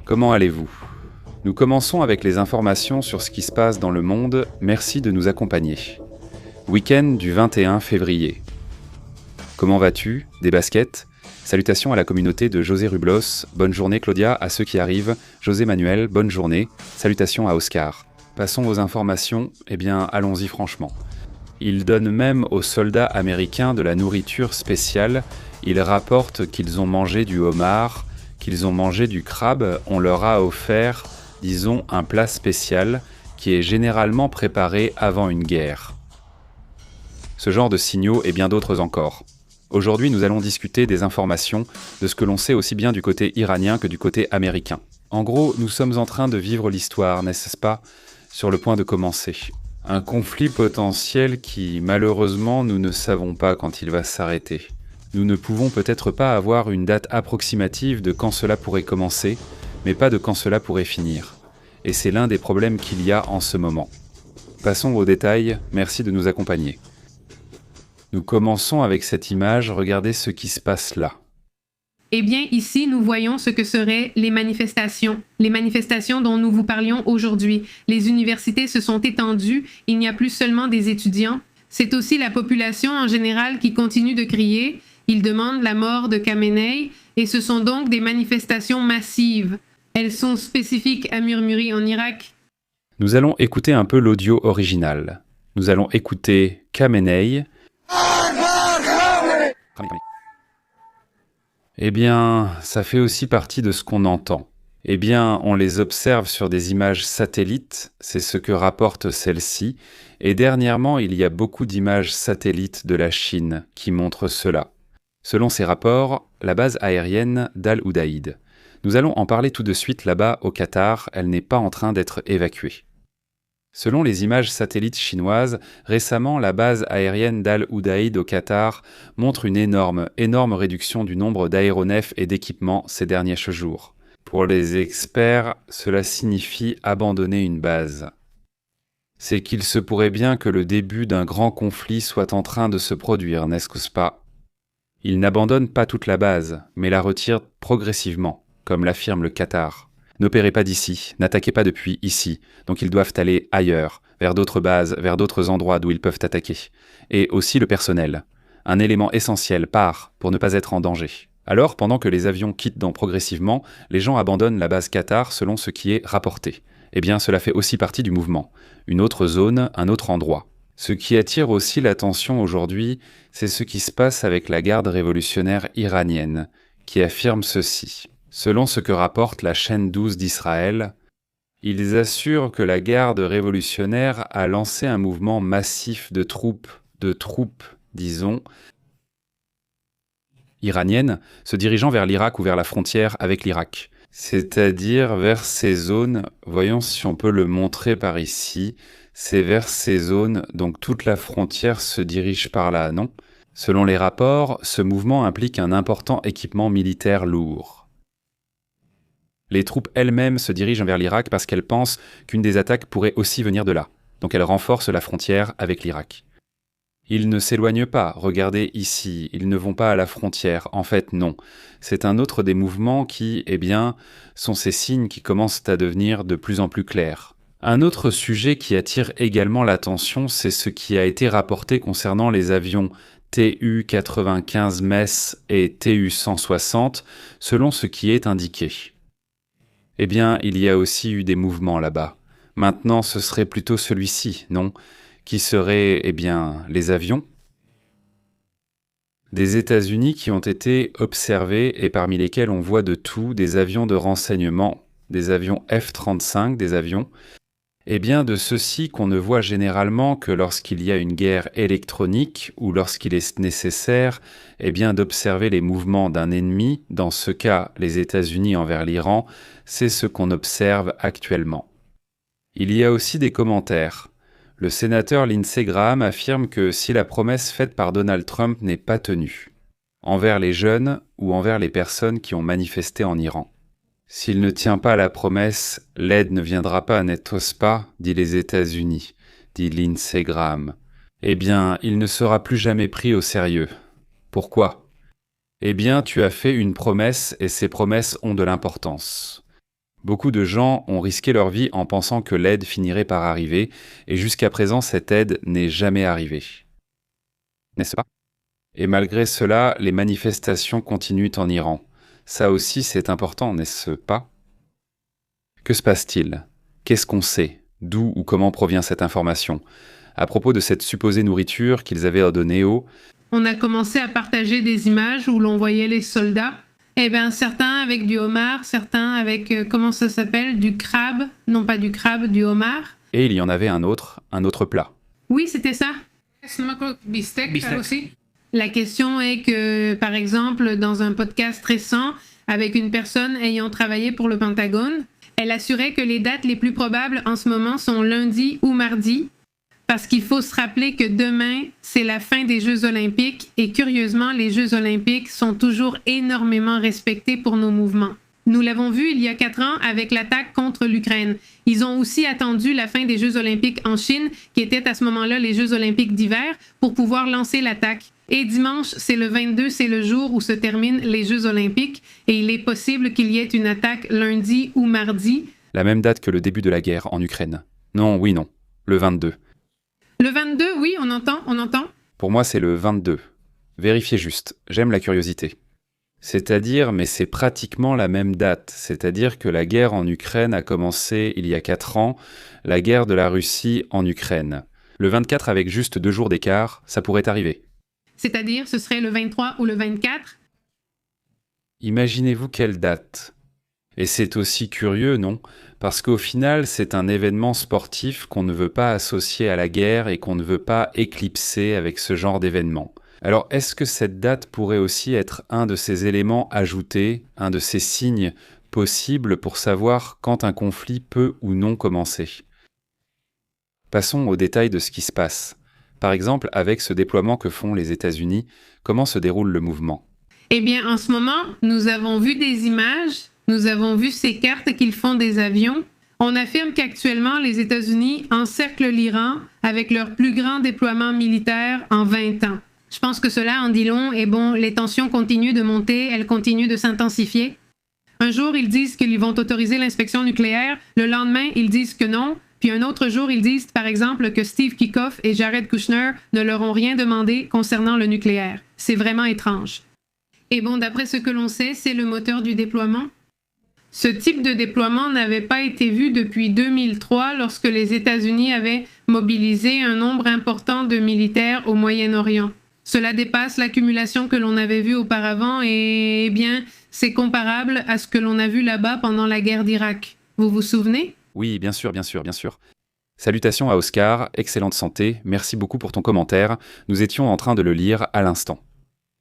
Comment allez-vous? Nous commençons avec les informations sur ce qui se passe dans le monde. Merci de nous accompagner. Week-end du 21 février. Comment vas-tu? Des baskets? Salutations à la communauté de José Rublos. Bonne journée Claudia à ceux qui arrivent. José Manuel, bonne journée. Salutations à Oscar. Passons aux informations. Allons-y franchement. Ils donnent même aux soldats américains de la nourriture spéciale. Ils rapportent qu'ils ont mangé du homard, qu'ils ont mangé du crabe. On leur a offert, disons, un plat spécial qui est généralement préparé avant une guerre. Ce genre de signaux et bien d'autres encore. Aujourd'hui, nous allons discuter des informations, de ce que l'on sait aussi bien du côté iranien que du côté américain. En gros, nous sommes en train de vivre l'histoire, n'est-ce pas, sur le point de commencer. Un conflit potentiel qui, malheureusement, nous ne savons pas quand il va s'arrêter. Nous ne pouvons peut-être pas avoir une date approximative de quand cela pourrait commencer, mais pas de quand cela pourrait finir. Et c'est l'un des problèmes qu'il y a en ce moment. Passons aux détails, merci de nous accompagner. Nous commençons avec cette image, regardez ce qui se passe là. Eh bien, ici, nous voyons ce que seraient les manifestations dont nous vous parlions aujourd'hui. Les universités se sont étendues, il n'y a plus seulement des étudiants, c'est aussi la population en général qui continue de crier. Ils demandent la mort de Khamenei et ce sont donc des manifestations massives. Elles sont spécifiques à murmurer en Irak. Nous allons écouter un peu l'audio original. Nous allons écouter Khamenei. Ça fait aussi partie de ce qu'on entend. On les observe sur des images satellites, c'est ce que rapportent celles-ci, et dernièrement, il y a beaucoup d'images satellites de la Chine qui montrent cela. Selon ces rapports, la base aérienne d'Al Udaïd. Nous allons en parler tout de suite là-bas au Qatar, elle n'est pas en train d'être évacuée. Selon les images satellites chinoises, récemment, la base aérienne d'Al Udaïd au Qatar montre une énorme réduction du nombre d'aéronefs et d'équipements ces derniers jours. Pour les experts, cela signifie abandonner une base. C'est qu'il se pourrait bien que le début d'un grand conflit soit en train de se produire, n'est-ce pas? Ils n'abandonnent pas toute la base, mais la retirent progressivement, comme l'affirme le Qatar. N'opérez pas d'ici, n'attaquez pas depuis ici, donc ils doivent aller ailleurs, vers d'autres bases, vers d'autres endroits d'où ils peuvent attaquer. Et aussi le personnel. Un élément essentiel part pour ne pas être en danger. Alors, pendant que les avions quittent progressivement, les gens abandonnent la base Qatar selon ce qui est rapporté. Cela fait aussi partie du mouvement. Une autre zone, un autre endroit. Ce qui attire aussi l'attention aujourd'hui, c'est ce qui se passe avec la garde révolutionnaire iranienne, qui affirme ceci. Selon ce que rapporte la chaîne 12 d'Israël, ils assurent que la garde révolutionnaire a lancé un mouvement massif de troupes, disons, iraniennes, se dirigeant vers l'Irak ou vers la frontière avec l'Irak. C'est-à-dire vers ces zones, voyons si on peut le montrer par ici, c'est vers ces zones, donc toute la frontière se dirige par là, non? Selon les rapports, ce mouvement implique un important équipement militaire lourd. Les troupes elles-mêmes se dirigent vers l'Irak parce qu'elles pensent qu'une des attaques pourrait aussi venir de là. Donc elles renforcent la frontière avec l'Irak. Ils ne s'éloignent pas, regardez ici, ils ne vont pas à la frontière. En fait, non. C'est un autre des mouvements qui, sont ces signes qui commencent à devenir de plus en plus clairs. Un autre sujet qui attire également l'attention, c'est ce qui a été rapporté concernant les avions Tu-95 MES et Tu-160, selon ce qui est indiqué. Il y a aussi eu des mouvements là-bas. Maintenant, ce serait plutôt celui-ci, non? Qui serait, les avions des États-Unis qui ont été observés et parmi lesquels on voit de tout, des avions de renseignement, des avions F-35, des avions, de ceux-ci qu'on ne voit généralement que lorsqu'il y a une guerre électronique ou lorsqu'il est nécessaire, d'observer les mouvements d'un ennemi, dans ce cas les États-Unis envers l'Iran, c'est ce qu'on observe actuellement. Il y a aussi des commentaires. Le sénateur Lindsey Graham affirme que si la promesse faite par Donald Trump n'est pas tenue, envers les jeunes ou envers les personnes qui ont manifesté en Iran. S'il ne tient pas la promesse, l'aide ne viendra pas, n'est-ce pas, dit les États-Unis, dit Lindsey Graham. Il ne sera plus jamais pris au sérieux. Pourquoi? Tu as fait une promesse et ces promesses ont de l'importance. Beaucoup de gens ont risqué leur vie en pensant que l'aide finirait par arriver, et jusqu'à présent cette aide n'est jamais arrivée. N'est-ce pas? Et malgré cela, les manifestations continuent en Iran. Ça aussi c'est important, n'est-ce pas? Que se passe-t-il? Qu'est-ce qu'on sait? D'où ou comment provient cette information? À propos de cette supposée nourriture qu'ils avaient donnée aux... On a commencé à partager des images où l'on voyait les soldats. Eh bien, certains avec du homard, certains avec, comment ça s'appelle, du crabe. Non, pas du crabe, du homard. Et il y en avait un autre plat. Oui, c'était ça. Bistec aussi. La question est que, par exemple, dans un podcast récent, avec une personne ayant travaillé pour le Pentagone, elle assurait que les dates les plus probables en ce moment sont lundi ou mardi, parce qu'il faut se rappeler que demain, c'est la fin des Jeux olympiques et curieusement, les Jeux olympiques sont toujours énormément respectés pour nos mouvements. Nous l'avons vu il y a 4 ans avec l'attaque contre l'Ukraine. Ils ont aussi attendu la fin des Jeux olympiques en Chine, qui étaient à ce moment-là les Jeux olympiques d'hiver, pour pouvoir lancer l'attaque. Et dimanche, c'est le 22, c'est le jour où se terminent les Jeux olympiques et il est possible qu'il y ait une attaque lundi ou mardi. La même date que le début de la guerre en Ukraine. Non, oui, non. Le 22. Le 22, oui, on entend. Pour moi, c'est le 22. Vérifiez juste, j'aime la curiosité. C'est-à-dire, mais c'est pratiquement la même date, c'est-à-dire que la guerre en Ukraine a commencé il y a 4 ans, la guerre de la Russie en Ukraine. Le 24 avec juste 2 jours d'écart, ça pourrait arriver. C'est-à-dire, ce serait le 23 ou le 24? Imaginez-vous quelle date. Et c'est aussi curieux, non? Parce qu'au final, c'est un événement sportif qu'on ne veut pas associer à la guerre et qu'on ne veut pas éclipser avec ce genre d'événement. Alors, est-ce que cette date pourrait aussi être un de ces éléments ajoutés, un de ces signes possibles pour savoir quand un conflit peut ou non commencer? Passons aux détails de ce qui se passe. Par exemple, avec ce déploiement que font les États-Unis, comment se déroule le mouvement? Eh bien, en ce moment, nous avons vu des images, nous avons vu ces cartes qu'ils font des avions. On affirme qu'actuellement, les États-Unis encerclent l'Iran avec leur plus grand déploiement militaire en 20 ans. Je pense que cela en dit long et bon, les tensions continuent de monter, elles continuent de s'intensifier. Un jour, ils disent qu'ils vont autoriser l'inspection nucléaire, le lendemain, ils disent que non, puis un autre jour, ils disent par exemple que Steve Kikoff et Jared Kushner ne leur ont rien demandé concernant le nucléaire. C'est vraiment étrange. Et bon, d'après ce que l'on sait, c'est le moteur du déploiement. Ce type de déploiement n'avait pas été vu depuis 2003 lorsque les États-Unis avaient mobilisé un nombre important de militaires au Moyen-Orient. Cela dépasse l'accumulation que l'on avait vue auparavant et, eh bien, c'est comparable à ce que l'on a vu là-bas pendant la guerre d'Irak. Vous vous souvenez? Oui, bien sûr. Salutations à Oscar, excellente santé, merci beaucoup pour ton commentaire, nous étions en train de le lire à l'instant.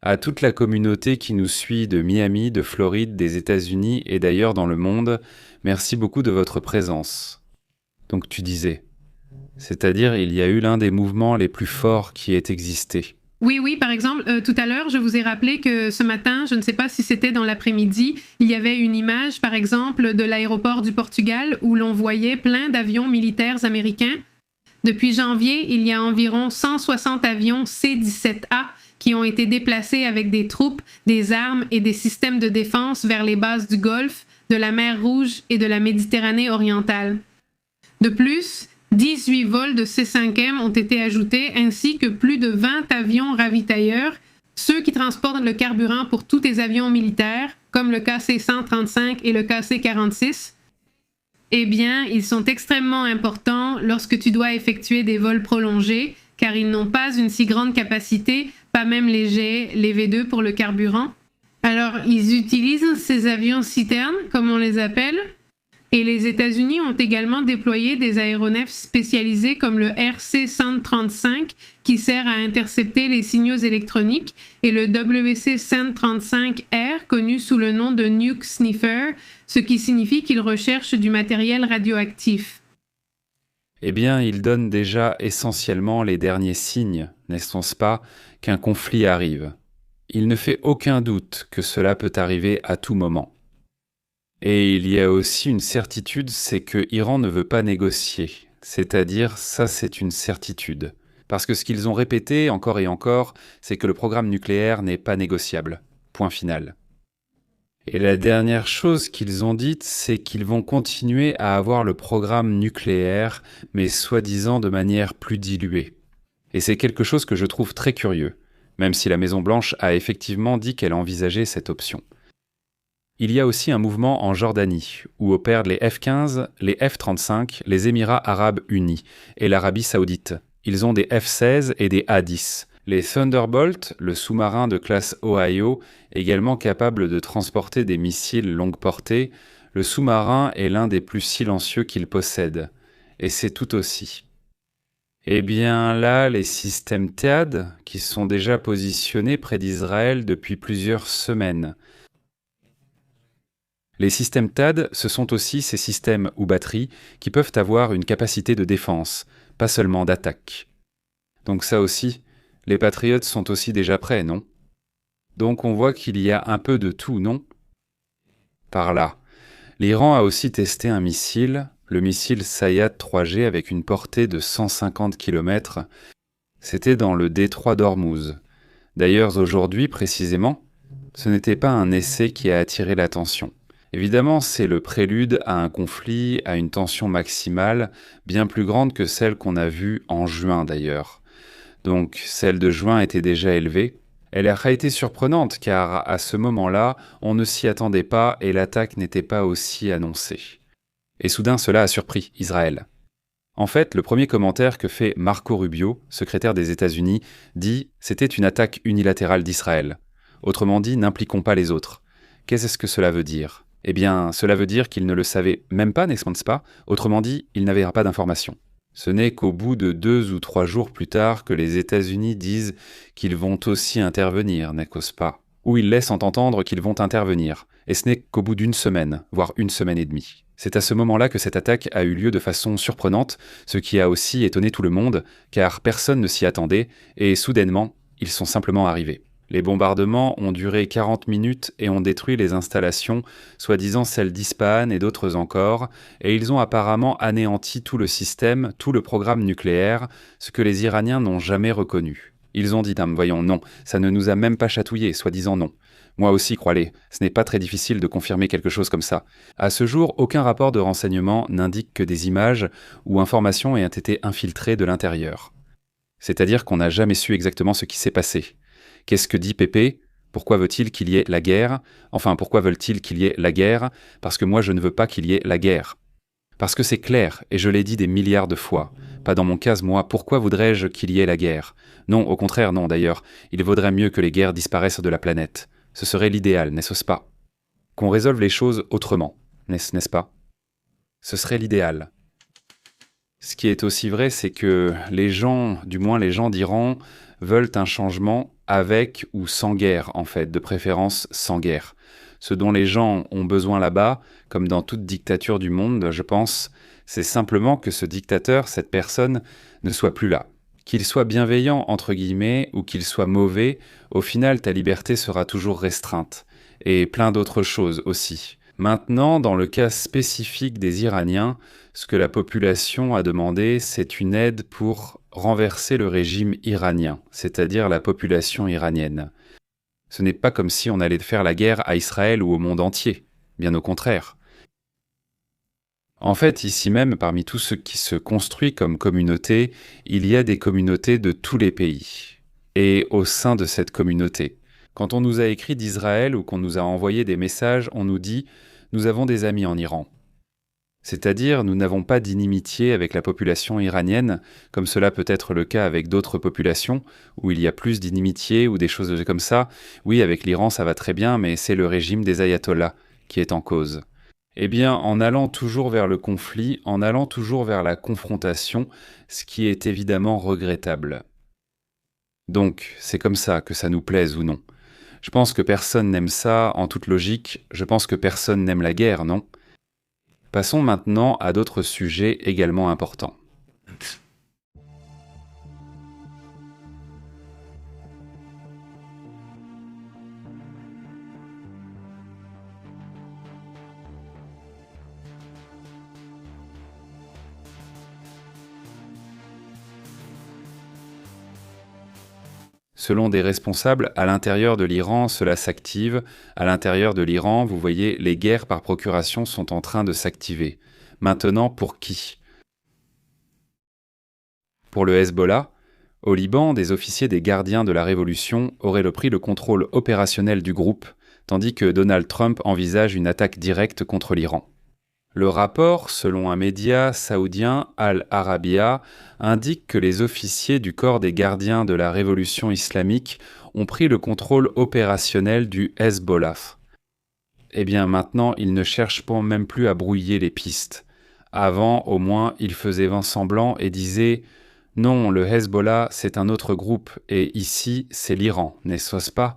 À toute la communauté qui nous suit de Miami, de Floride, des États-Unis et d'ailleurs dans le monde, merci beaucoup de votre présence. Donc tu disais, c'est-à-dire il y a eu l'un des mouvements les plus forts qui ait existé. Oui, par exemple, tout à l'heure, je vous ai rappelé que ce matin, je ne sais pas si c'était dans l'après-midi, il y avait une image, par exemple, de l'aéroport du Portugal où l'on voyait plein d'avions militaires américains. Depuis janvier, il y a environ 160 avions C-17A qui ont été déplacés avec des troupes, des armes et des systèmes de défense vers les bases du Golfe, de la mer Rouge et de la Méditerranée orientale. De plus, 18 vols de C-5M ont été ajoutés, ainsi que plus de 20 avions ravitailleurs, ceux qui transportent le carburant pour tous les avions militaires, comme le KC-135 et le KC-46. Eh bien, ils sont extrêmement importants lorsque tu dois effectuer des vols prolongés, car ils n'ont pas une si grande capacité, pas même légers, les V2 pour le carburant. Alors, ils utilisent ces avions citernes, comme on les appelle, et les États-Unis ont également déployé des aéronefs spécialisés comme le RC-135 qui sert à intercepter les signaux électroniques et le WC-135R connu sous le nom de Nuke Sniffer, ce qui signifie qu'ils recherchent du matériel radioactif. Eh bien, il donne déjà essentiellement les derniers signes, n'est-ce pas, qu'un conflit arrive. Il ne fait aucun doute que cela peut arriver à tout moment. Et il y a aussi une certitude, c'est que Iran ne veut pas négocier. C'est-à-dire, ça c'est une certitude. Parce que ce qu'ils ont répété encore et encore, c'est que le programme nucléaire n'est pas négociable. Point final. Et la dernière chose qu'ils ont dite, c'est qu'ils vont continuer à avoir le programme nucléaire, mais soi-disant de manière plus diluée. Et c'est quelque chose que je trouve très curieux, même si la Maison-Blanche a effectivement dit qu'elle envisageait cette option. Il y a aussi un mouvement en Jordanie, où opèrent les F-15, les F-35, les Émirats arabes unis et l'Arabie saoudite. Ils ont des F-16 et des A-10. Les Thunderbolt, le sous-marin de classe Ohio, également capable de transporter des missiles longue portée, le sous-marin est l'un des plus silencieux qu'ils possèdent. Et c'est tout aussi. Eh bien là, les systèmes THAAD, qui sont déjà positionnés près d'Israël depuis plusieurs semaines. Les systèmes THAAD, ce sont aussi ces systèmes ou batteries qui peuvent avoir une capacité de défense, pas seulement d'attaque. Donc ça aussi, les Patriots sont aussi déjà prêts, non? Donc on voit qu'il y a un peu de tout, non? Par là. L'Iran a aussi testé un missile, le missile Sayad 3G avec une portée de 150 km. C'était dans le détroit d'Ormuz. D'ailleurs, aujourd'hui, précisément, ce n'était pas un essai qui a attiré l'attention. Évidemment, c'est le prélude à un conflit, à une tension maximale, bien plus grande que celle qu'on a vue en juin d'ailleurs. Donc, celle de juin était déjà élevée. Elle a été surprenante car à ce moment-là, on ne s'y attendait pas et l'attaque n'était pas aussi annoncée. Et soudain, cela a surpris Israël. En fait, le premier commentaire que fait Marco Rubio, secrétaire des États-Unis, dit « C'était une attaque unilatérale d'Israël ». Autrement dit, n'impliquons pas les autres. Qu'est-ce que cela veut dire? Eh bien, cela veut dire qu'ils ne le savaient même pas, n'est-ce pas? Autrement dit, ils n'avaient pas d'informations. Ce n'est qu'au bout de 2 ou 3 jours plus tard que les États-Unis disent qu'ils vont aussi intervenir, n'est-ce pas? Ou ils laissent entendre qu'ils vont intervenir. Et ce n'est qu'au bout d'une semaine, voire une semaine et demie. C'est à ce moment-là que cette attaque a eu lieu de façon surprenante, ce qui a aussi étonné tout le monde, car personne ne s'y attendait, et soudainement, ils sont simplement arrivés. Les bombardements ont duré 40 minutes et ont détruit les installations, soi-disant celles d'Ispahan et d'autres encore, et ils ont apparemment anéanti tout le système, tout le programme nucléaire, ce que les Iraniens n'ont jamais reconnu. Ils ont dit, voyons, non, ça ne nous a même pas chatouillés, soi-disant non. Moi aussi, crois-les, ce n'est pas très difficile de confirmer quelque chose comme ça. À ce jour, aucun rapport de renseignement n'indique que des images ou informations aient été infiltrées de l'intérieur. C'est-à-dire qu'on n'a jamais su exactement ce qui s'est passé. Qu'est-ce que dit Pépé? Pourquoi veut-il qu'il y ait la guerre? Enfin, pourquoi veulent-ils qu'il y ait la guerre? Parce que moi, je ne veux pas qu'il y ait la guerre. Parce que c'est clair, et je l'ai dit des milliards de fois. Pas dans mon cas, moi, pourquoi voudrais-je qu'il y ait la guerre? Non, au contraire, non, d'ailleurs. Il vaudrait mieux que les guerres disparaissent de la planète. Ce serait l'idéal, n'est-ce pas? Qu'on résolve les choses autrement, n'est-ce pas? Ce serait l'idéal. Ce qui est aussi vrai, c'est que les gens, du moins les gens d'Iran, veulent un changement avec ou sans guerre, en fait, de préférence sans guerre. Ce dont les gens ont besoin là-bas, comme dans toute dictature du monde, je pense, c'est simplement que ce dictateur, cette personne, ne soit plus là. Qu'il soit bienveillant, entre guillemets, ou qu'il soit mauvais, au final, ta liberté sera toujours restreinte. Et plein d'autres choses aussi. Maintenant, dans le cas spécifique des Iraniens, ce que la population a demandé, c'est une aide pour renverser le régime iranien, c'est-à-dire la population iranienne. Ce n'est pas comme si on allait faire la guerre à Israël ou au monde entier, bien au contraire. En fait, ici même, parmi tout ce qui se construit comme communauté, il y a des communautés de tous les pays. Et au sein de cette communauté, quand on nous a écrit d'Israël ou qu'on nous a envoyé des messages, on nous dit « Nous avons des amis en Iran ». C'est-à-dire, nous n'avons pas d'inimitié avec la population iranienne, comme cela peut être le cas avec d'autres populations, où il y a plus d'inimitié ou des choses comme ça. Oui, avec l'Iran, ça va très bien, mais c'est le régime des ayatollahs qui est en cause. Eh bien, en allant toujours vers le conflit, en allant toujours vers la confrontation, ce qui est évidemment regrettable. Donc, c'est comme ça, que ça nous plaise ou non. Je pense que personne n'aime ça, en toute logique, je pense que personne n'aime la guerre, non ? Passons maintenant à d'autres sujets également importants. Selon des responsables, à l'intérieur de l'Iran, cela s'active. À l'intérieur de l'Iran, vous voyez, les guerres par procuration sont en train de s'activer. Maintenant, pour qui? Pour le Hezbollah, au Liban, des officiers des gardiens de la Révolution auraient pris le contrôle opérationnel du groupe, tandis que Donald Trump envisage une attaque directe contre l'Iran. Le rapport, selon un média saoudien, Al Arabiya, indique que les officiers du corps des gardiens de la Révolution islamique ont pris le contrôle opérationnel du Hezbollah. Eh bien maintenant, ils ne cherchent même plus à brouiller les pistes. Avant, au moins, ils faisaient vent semblant et disaient « Non, le Hezbollah, c'est un autre groupe, et ici, c'est l'Iran, n'est-ce pas ?»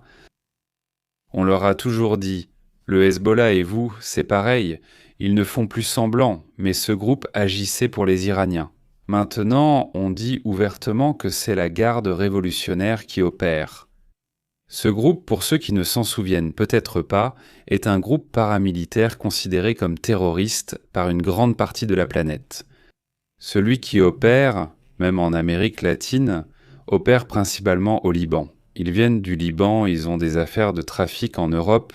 On leur a toujours dit « Le Hezbollah et vous, c'est pareil, ils ne font plus semblant, mais ce groupe agissait pour les Iraniens. » Maintenant, on dit ouvertement que c'est la garde révolutionnaire qui opère. Ce groupe, pour ceux qui ne s'en souviennent peut-être pas, est un groupe paramilitaire considéré comme terroriste par une grande partie de la planète. Celui qui opère, même en Amérique latine, opère principalement au Liban. Ils viennent du Liban, ils ont des affaires de trafic en Europe.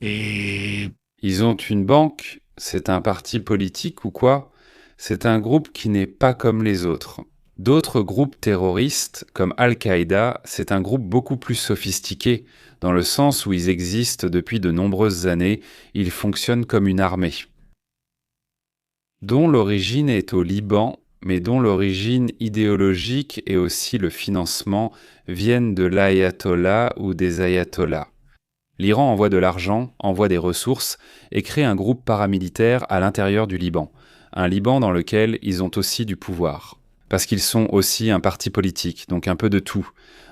Et ils ont une banque, c'est un parti politique ou quoi? C'est un groupe qui n'est pas comme les autres. D'autres groupes terroristes, comme Al-Qaïda, c'est un groupe beaucoup plus sophistiqué, dans le sens où ils existent depuis de nombreuses années, ils fonctionnent comme une armée. Dont l'origine est au Liban, mais dont l'origine idéologique et aussi le financement viennent de l'ayatollah ou des ayatollahs. L'Iran envoie de l'argent, envoie des ressources et crée un groupe paramilitaire à l'intérieur du Liban. Un Liban dans lequel ils ont aussi du pouvoir. Parce qu'ils sont aussi un parti politique, donc un peu de tout.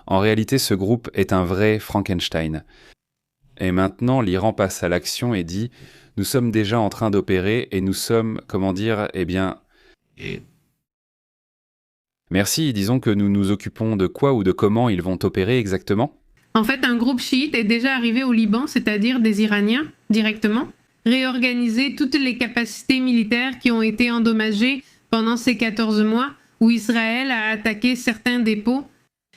En réalité, ce groupe est un vrai Frankenstein. Et maintenant, l'Iran passe à l'action et dit « Nous sommes déjà en train d'opérer et nous sommes, Merci, disons que nous nous occupons de quoi ou de comment ils vont opérer exactement ? En fait, un groupe chiite est déjà arrivé au Liban, c'est-à-dire des Iraniens, directement, réorganiser toutes les capacités militaires qui ont été endommagées pendant ces 14 mois où Israël a attaqué certains dépôts.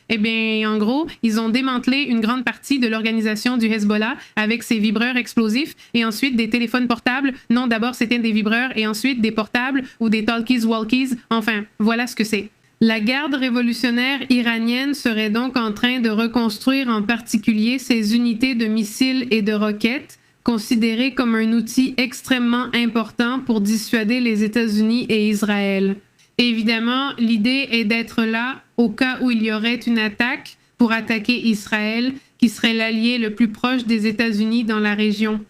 Eh bien, en gros, ils ont démantelé une grande partie de l'organisation du Hezbollah avec ses vibreurs explosifs et ensuite des téléphones portables. Non, d'abord c'était des vibreurs et ensuite des portables ou des talkies-walkies. Enfin, voilà ce que c'est. La garde révolutionnaire iranienne serait donc en train de reconstruire en particulier ses unités de missiles et de roquettes, considérées comme un outil extrêmement important pour dissuader les États-Unis et Israël. Évidemment, l'idée est d'être là au cas où il y aurait une attaque pour attaquer Israël, qui serait l'allié le plus proche des États-Unis dans la région.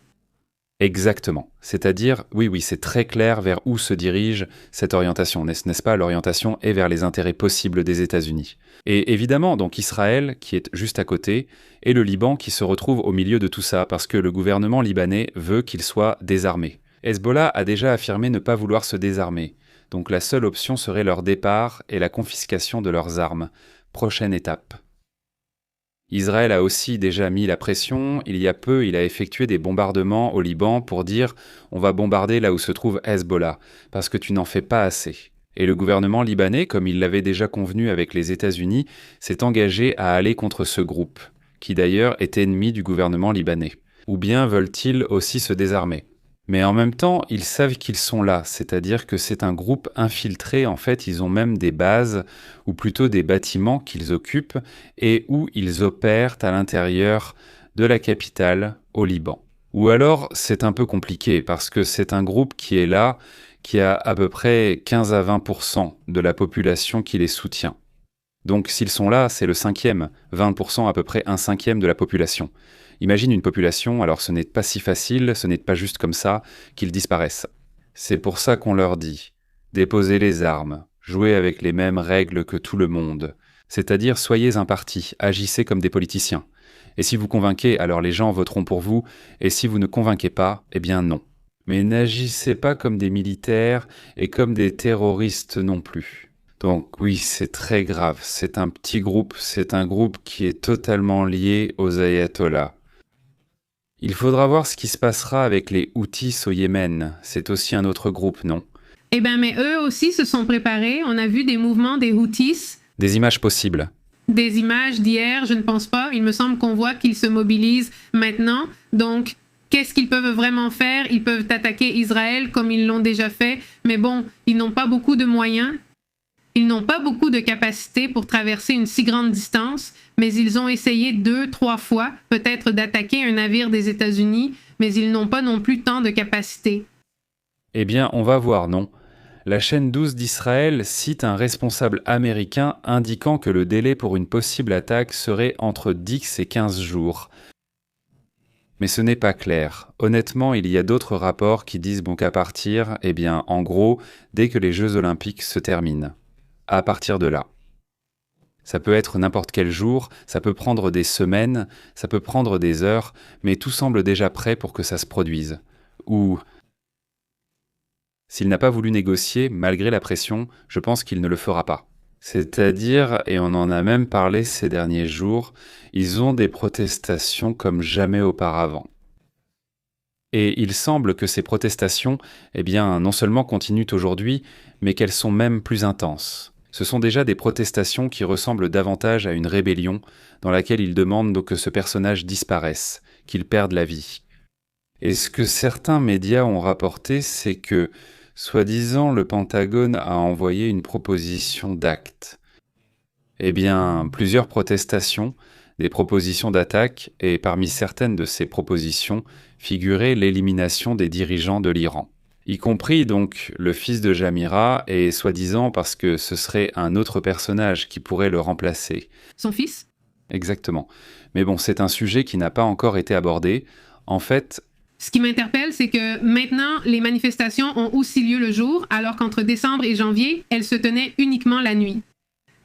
Exactement. C'est-à-dire, oui, c'est très clair vers où se dirige cette orientation, n'est-ce pas? L'orientation est vers les intérêts possibles des États-Unis. Et évidemment, donc Israël, qui est juste à côté, et le Liban qui se retrouve au milieu de tout ça, parce que le gouvernement libanais veut qu'il soit désarmé. Hezbollah a déjà affirmé ne pas vouloir se désarmer. Donc la seule option serait leur départ et la confiscation de leurs armes. Prochaine étape. Israël a aussi déjà mis la pression. Il y a peu, il a effectué des bombardements au Liban pour dire « on va bombarder là où se trouve Hezbollah, parce que tu n'en fais pas assez ». Et le gouvernement libanais, comme il l'avait déjà convenu avec les États-Unis, s'est engagé à aller contre ce groupe, qui d'ailleurs est ennemi du gouvernement libanais. Ou bien veulent-ils aussi se désarmer ? Mais en même temps, ils savent qu'ils sont là, c'est-à-dire que c'est un groupe infiltré, en fait, ils ont même des bases, ou plutôt des bâtiments qu'ils occupent, et où ils opèrent à l'intérieur de la capitale, au Liban. Ou alors, c'est un peu compliqué, parce que c'est un groupe qui est là, qui a à peu près 15 à 20% de la population qui les soutient. Donc s'ils sont là, c'est le 5e, 20% à peu près 1/5 de la population. Imagine une population, alors ce n'est pas si facile, ce n'est pas juste comme ça qu'ils disparaissent. C'est pour ça qu'on leur dit « déposez les armes, jouez avec les mêmes règles que tout le monde, c'est-à-dire soyez un parti, agissez comme des politiciens. Et si vous convainquez, alors les gens voteront pour vous, et si vous ne convainquez pas, eh bien non. Mais n'agissez pas comme des militaires et comme des terroristes non plus. » Donc oui, c'est très grave, c'est un petit groupe, c'est un groupe qui est totalement lié aux ayatollahs. Il faudra voir ce qui se passera avec les Houthis au Yémen. C'est aussi un autre groupe, non? Eh bien, mais eux aussi se sont préparés. On a vu des mouvements des Houthis. Des images possibles. des images d'hier, je ne pense pas. Il me semble qu'on voit qu'ils se mobilisent maintenant. Donc, qu'est-ce qu'ils peuvent vraiment faire? Ils peuvent attaquer Israël comme ils l'ont déjà fait, mais bon, ils n'ont pas beaucoup de moyens. Ils n'ont pas beaucoup de capacité pour traverser une si grande distance, mais ils ont essayé 2-3 fois peut-être d'attaquer un navire des États-Unis, mais ils n'ont pas non plus tant de capacité. Eh bien, on va voir, non. La chaîne 12 d'Israël cite un responsable américain indiquant que le délai pour une possible attaque serait entre 10 et 15 jours. Mais ce n'est pas clair. Honnêtement, il y a d'autres rapports qui disent qu'à partir, en gros, dès que les Jeux Olympiques se terminent. À partir de là. Ça peut être n'importe quel jour, ça peut prendre des semaines, ça peut prendre des heures, mais tout semble déjà prêt pour que ça se produise. Ou, s'il n'a pas voulu négocier, malgré la pression, je pense qu'il ne le fera pas. C'est-à-dire, et on en a même parlé ces derniers jours, ils ont des protestations comme jamais auparavant. Et il semble que ces protestations, non seulement continuent aujourd'hui, mais qu'elles sont même plus intenses. Ce sont déjà des protestations qui ressemblent davantage à une rébellion dans laquelle ils demandent que ce personnage disparaisse, qu'il perde la vie. Et ce que certains médias ont rapporté, c'est que, soi-disant, le Pentagone a envoyé une proposition d'acte. Plusieurs protestations, des propositions d'attaque, et parmi certaines de ces propositions figurait l'élimination des dirigeants de l'Iran. Y compris donc le fils de Jamira, et soi-disant parce que ce serait un autre personnage qui pourrait le remplacer. Son fils? Exactement. Mais bon, c'est un sujet qui n'a pas encore été abordé. En fait, ce qui m'interpelle, c'est que maintenant, les manifestations ont aussi lieu le jour, alors qu'entre décembre et janvier, elles se tenaient uniquement la nuit.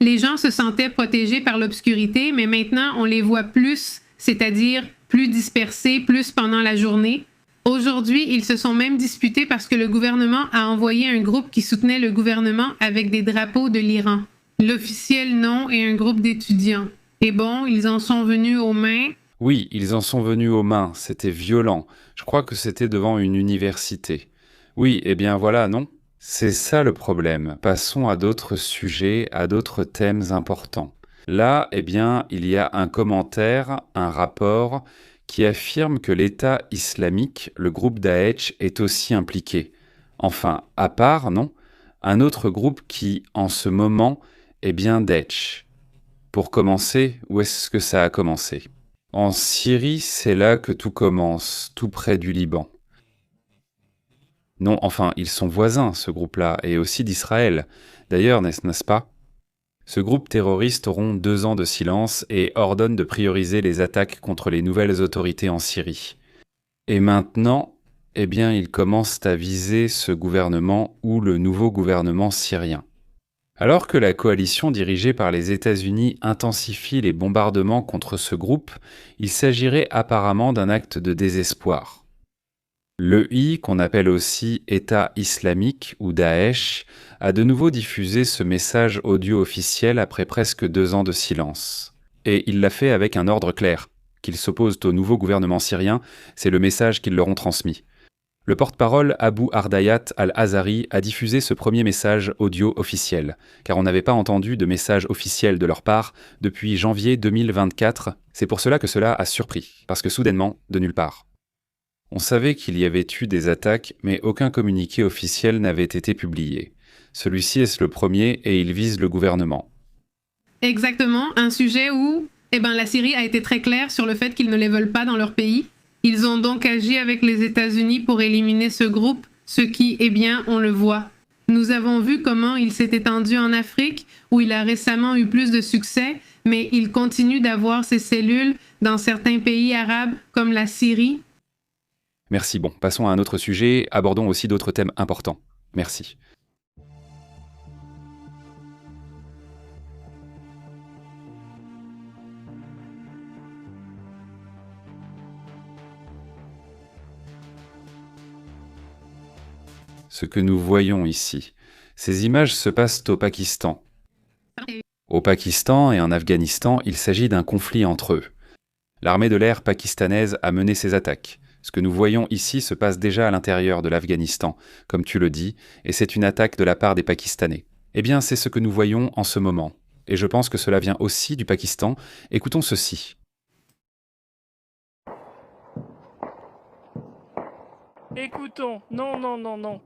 Les gens se sentaient protégés par l'obscurité, mais maintenant, on les voit plus, c'est-à-dire plus dispersés, plus pendant la journée. Aujourd'hui, ils se sont même disputés parce que le gouvernement a envoyé un groupe qui soutenait le gouvernement avec des drapeaux de l'Iran. L'officiel non et un groupe d'étudiants. Et bon, ils en sont venus aux mains. Oui, ils en sont venus aux mains, c'était violent. Je crois que c'était devant une université. Oui, voilà, non? C'est ça le problème. Passons à d'autres sujets, à d'autres thèmes importants. Là, il y a un commentaire, un rapport, qui affirme que l'État islamique, le groupe Daesh, est aussi impliqué. Enfin, à part, non? Un autre groupe qui, en ce moment, est bien Daesh. Pour commencer, où est-ce que ça a commencé? En Syrie, c'est là que tout commence, tout près du Liban. Non, enfin, ils sont voisins, ce groupe-là, et aussi d'Israël. D'ailleurs, n'est-ce pas? Ce groupe terroriste auront 2 ans de silence et ordonne de prioriser les attaques contre les nouvelles autorités en Syrie. Et maintenant, ils commencent à viser ce gouvernement ou le nouveau gouvernement syrien. Alors que la coalition dirigée par les États-Unis intensifie les bombardements contre ce groupe, il s'agirait apparemment d'un acte de désespoir. L'EI, qu'on appelle aussi État islamique ou Daesh, a de nouveau diffusé ce message audio officiel après presque 2 ans de silence. Et il l'a fait avec un ordre clair. Qu'ils s'opposent au nouveau gouvernement syrien, c'est le message qu'ils leur ont transmis. Le porte-parole Abu Ardayat al-Azari a diffusé ce premier message audio officiel, car on n'avait pas entendu de message officiel de leur part depuis janvier 2024. C'est pour cela que cela a surpris, parce que soudainement, de nulle part. On savait qu'il y avait eu des attaques, mais aucun communiqué officiel n'avait été publié. Celui-ci est le premier et il vise le gouvernement. Exactement, un sujet où la Syrie a été très claire sur le fait qu'ils ne les veulent pas dans leur pays. Ils ont donc agi avec les États-Unis pour éliminer ce groupe, ce qui, on le voit. Nous avons vu comment il s'est étendu en Afrique, où il a récemment eu plus de succès, mais il continue d'avoir ses cellules dans certains pays arabes comme la Syrie. Merci. Bon, passons à un autre sujet. Abordons aussi d'autres thèmes importants. Merci. Ce que nous voyons ici, ces images se passent au Pakistan. Au Pakistan et en Afghanistan, il s'agit d'un conflit entre eux. L'armée de l'air pakistanaise a mené ses attaques. Ce que nous voyons ici se passe déjà à l'intérieur de l'Afghanistan, comme tu le dis, et c'est une attaque de la part des Pakistanais. C'est ce que nous voyons en ce moment. et je pense que cela vient aussi du Pakistan. Écoutons ceci. Écoutons, non, non, non, non.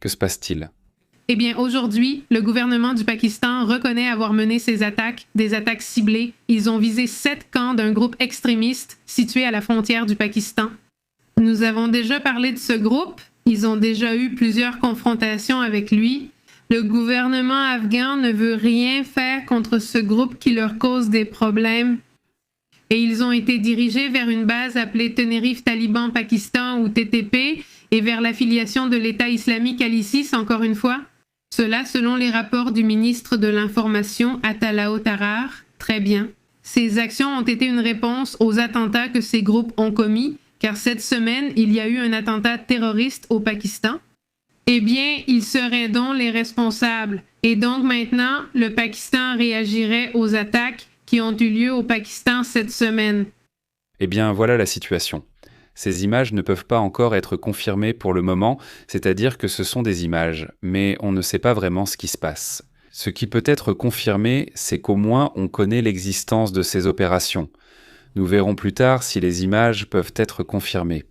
Que se passe-t-il? Eh bien, aujourd'hui, le gouvernement du Pakistan reconnaît avoir mené ces attaques, des attaques ciblées. Ils ont visé 7 camps d'un groupe extrémiste situé à la frontière du Pakistan. Nous avons déjà parlé de ce groupe. Ils ont déjà eu plusieurs confrontations avec lui. Le gouvernement afghan ne veut rien faire contre ce groupe qui leur cause des problèmes. Et ils ont été dirigés vers une base appelée Tenerife Taliban Pakistan ou TTP et vers l'affiliation de l'État islamique à l'ISIS encore une fois. Cela selon les rapports du ministre de l'Information Atalao Tarar. Très bien. Ces actions ont été une réponse aux attentats que ces groupes ont commis, car cette semaine, il y a eu un attentat terroriste au Pakistan. Eh bien, ils seraient donc les responsables. Et donc maintenant, le Pakistan réagirait aux attaques qui ont eu lieu au Pakistan cette semaine. Eh bien, voilà la situation. Ces images ne peuvent pas encore être confirmées pour le moment, c'est-à-dire que ce sont des images, mais on ne sait pas vraiment ce qui se passe. Ce qui peut être confirmé, c'est qu'au moins on connaît l'existence de ces opérations. Nous verrons plus tard si les images peuvent être confirmées.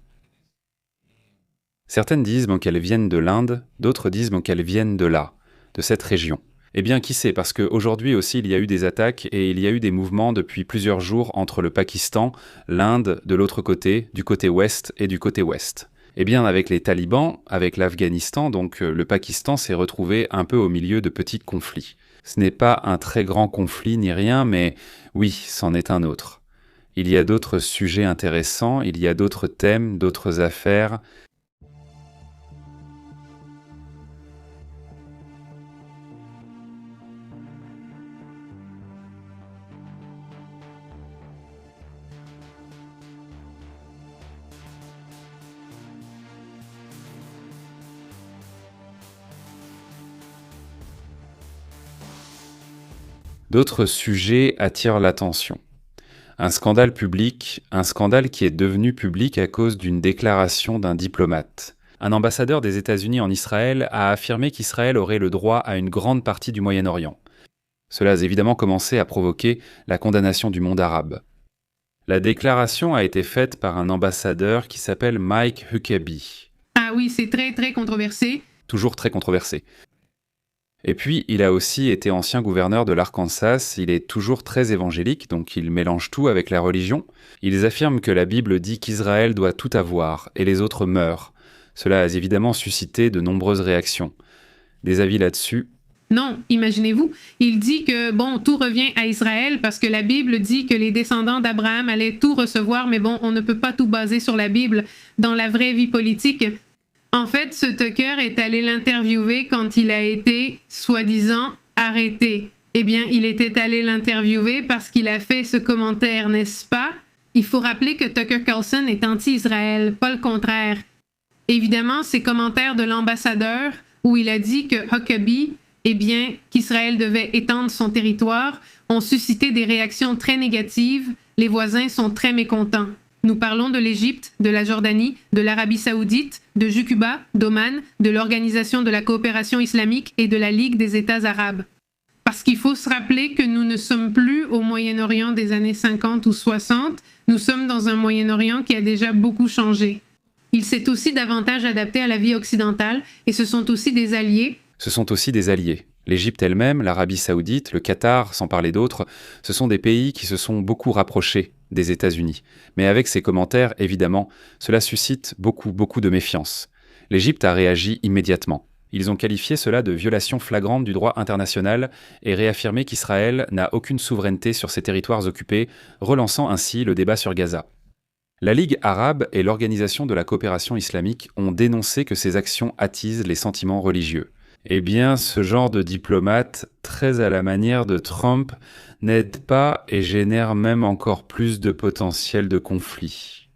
Certaines disent qu'elles viennent de l'Inde, d'autres disent qu'elles viennent de là, de cette région. Eh bien, qui sait, parce qu'aujourd'hui aussi il y a eu des attaques et il y a eu des mouvements depuis plusieurs jours entre le Pakistan, l'Inde de l'autre côté, du côté ouest et du côté ouest. Eh bien, avec les talibans, avec l'Afghanistan, donc le Pakistan s'est retrouvé un peu au milieu de petits conflits. Ce n'est pas un très grand conflit ni rien, mais oui, c'en est un autre. Il y a d'autres sujets intéressants, il y a d'autres thèmes, d'autres affaires. D'autres sujets attirent l'attention. Un scandale public, un scandale qui est devenu public à cause d'une déclaration d'un diplomate. Un ambassadeur des États-Unis en Israël a affirmé qu'Israël aurait le droit à une grande partie du Moyen-Orient. Cela a évidemment commencé à provoquer la condamnation du monde arabe. La déclaration a été faite par un ambassadeur qui s'appelle Mike Huckabee. Ah oui, c'est très, très controversé. Toujours très controversé. Et puis, il a aussi été ancien gouverneur de l'Arkansas, il est toujours très évangélique, donc il mélange tout avec la religion. Ils affirment que la Bible dit qu'Israël doit tout avoir, et les autres meurent. Cela a évidemment suscité de nombreuses réactions. Des avis là-dessus? Non, imaginez-vous, il dit que, tout revient à Israël parce que la Bible dit que les descendants d'Abraham allaient tout recevoir, mais on ne peut pas tout baser sur la Bible dans la vraie vie politique. En fait, ce Tucker est allé l'interviewer quand il a été, soi-disant, arrêté. Eh bien, il était allé l'interviewer parce qu'il a fait ce commentaire, n'est-ce pas? Il faut rappeler que Tucker Carlson est anti-Israël, pas le contraire. Évidemment, ces commentaires de l'ambassadeur, où il a dit que Huckabee, qu'Israël devait étendre son territoire, ont suscité des réactions très négatives. Les voisins sont très mécontents. Nous parlons de l'Égypte, de la Jordanie, de l'Arabie saoudite, de Jucuba, d'Oman, de l'Organisation de la coopération islamique et de la Ligue des États arabes. Parce qu'il faut se rappeler que nous ne sommes plus au Moyen-Orient des années 50 ou 60, nous sommes dans un Moyen-Orient qui a déjà beaucoup changé. Il s'est aussi davantage adapté à la vie occidentale et ce sont aussi des alliés. Ce sont aussi des alliés. L'Égypte elle-même, l'Arabie saoudite, le Qatar, sans parler d'autres, ce sont des pays qui se sont beaucoup rapprochés des États-Unis. Mais avec ces commentaires, évidemment, cela suscite beaucoup de méfiance. L'Égypte a réagi immédiatement. Ils ont qualifié cela de violation flagrante du droit international et réaffirmé qu'Israël n'a aucune souveraineté sur ses territoires occupés, relançant ainsi le débat sur Gaza. La Ligue arabe et l'Organisation de la coopération islamique ont dénoncé que ces actions attisent les sentiments religieux. Eh bien, ce genre de diplomate, très à la manière de Trump, n'aide pas et génère même encore plus de potentiel de conflit.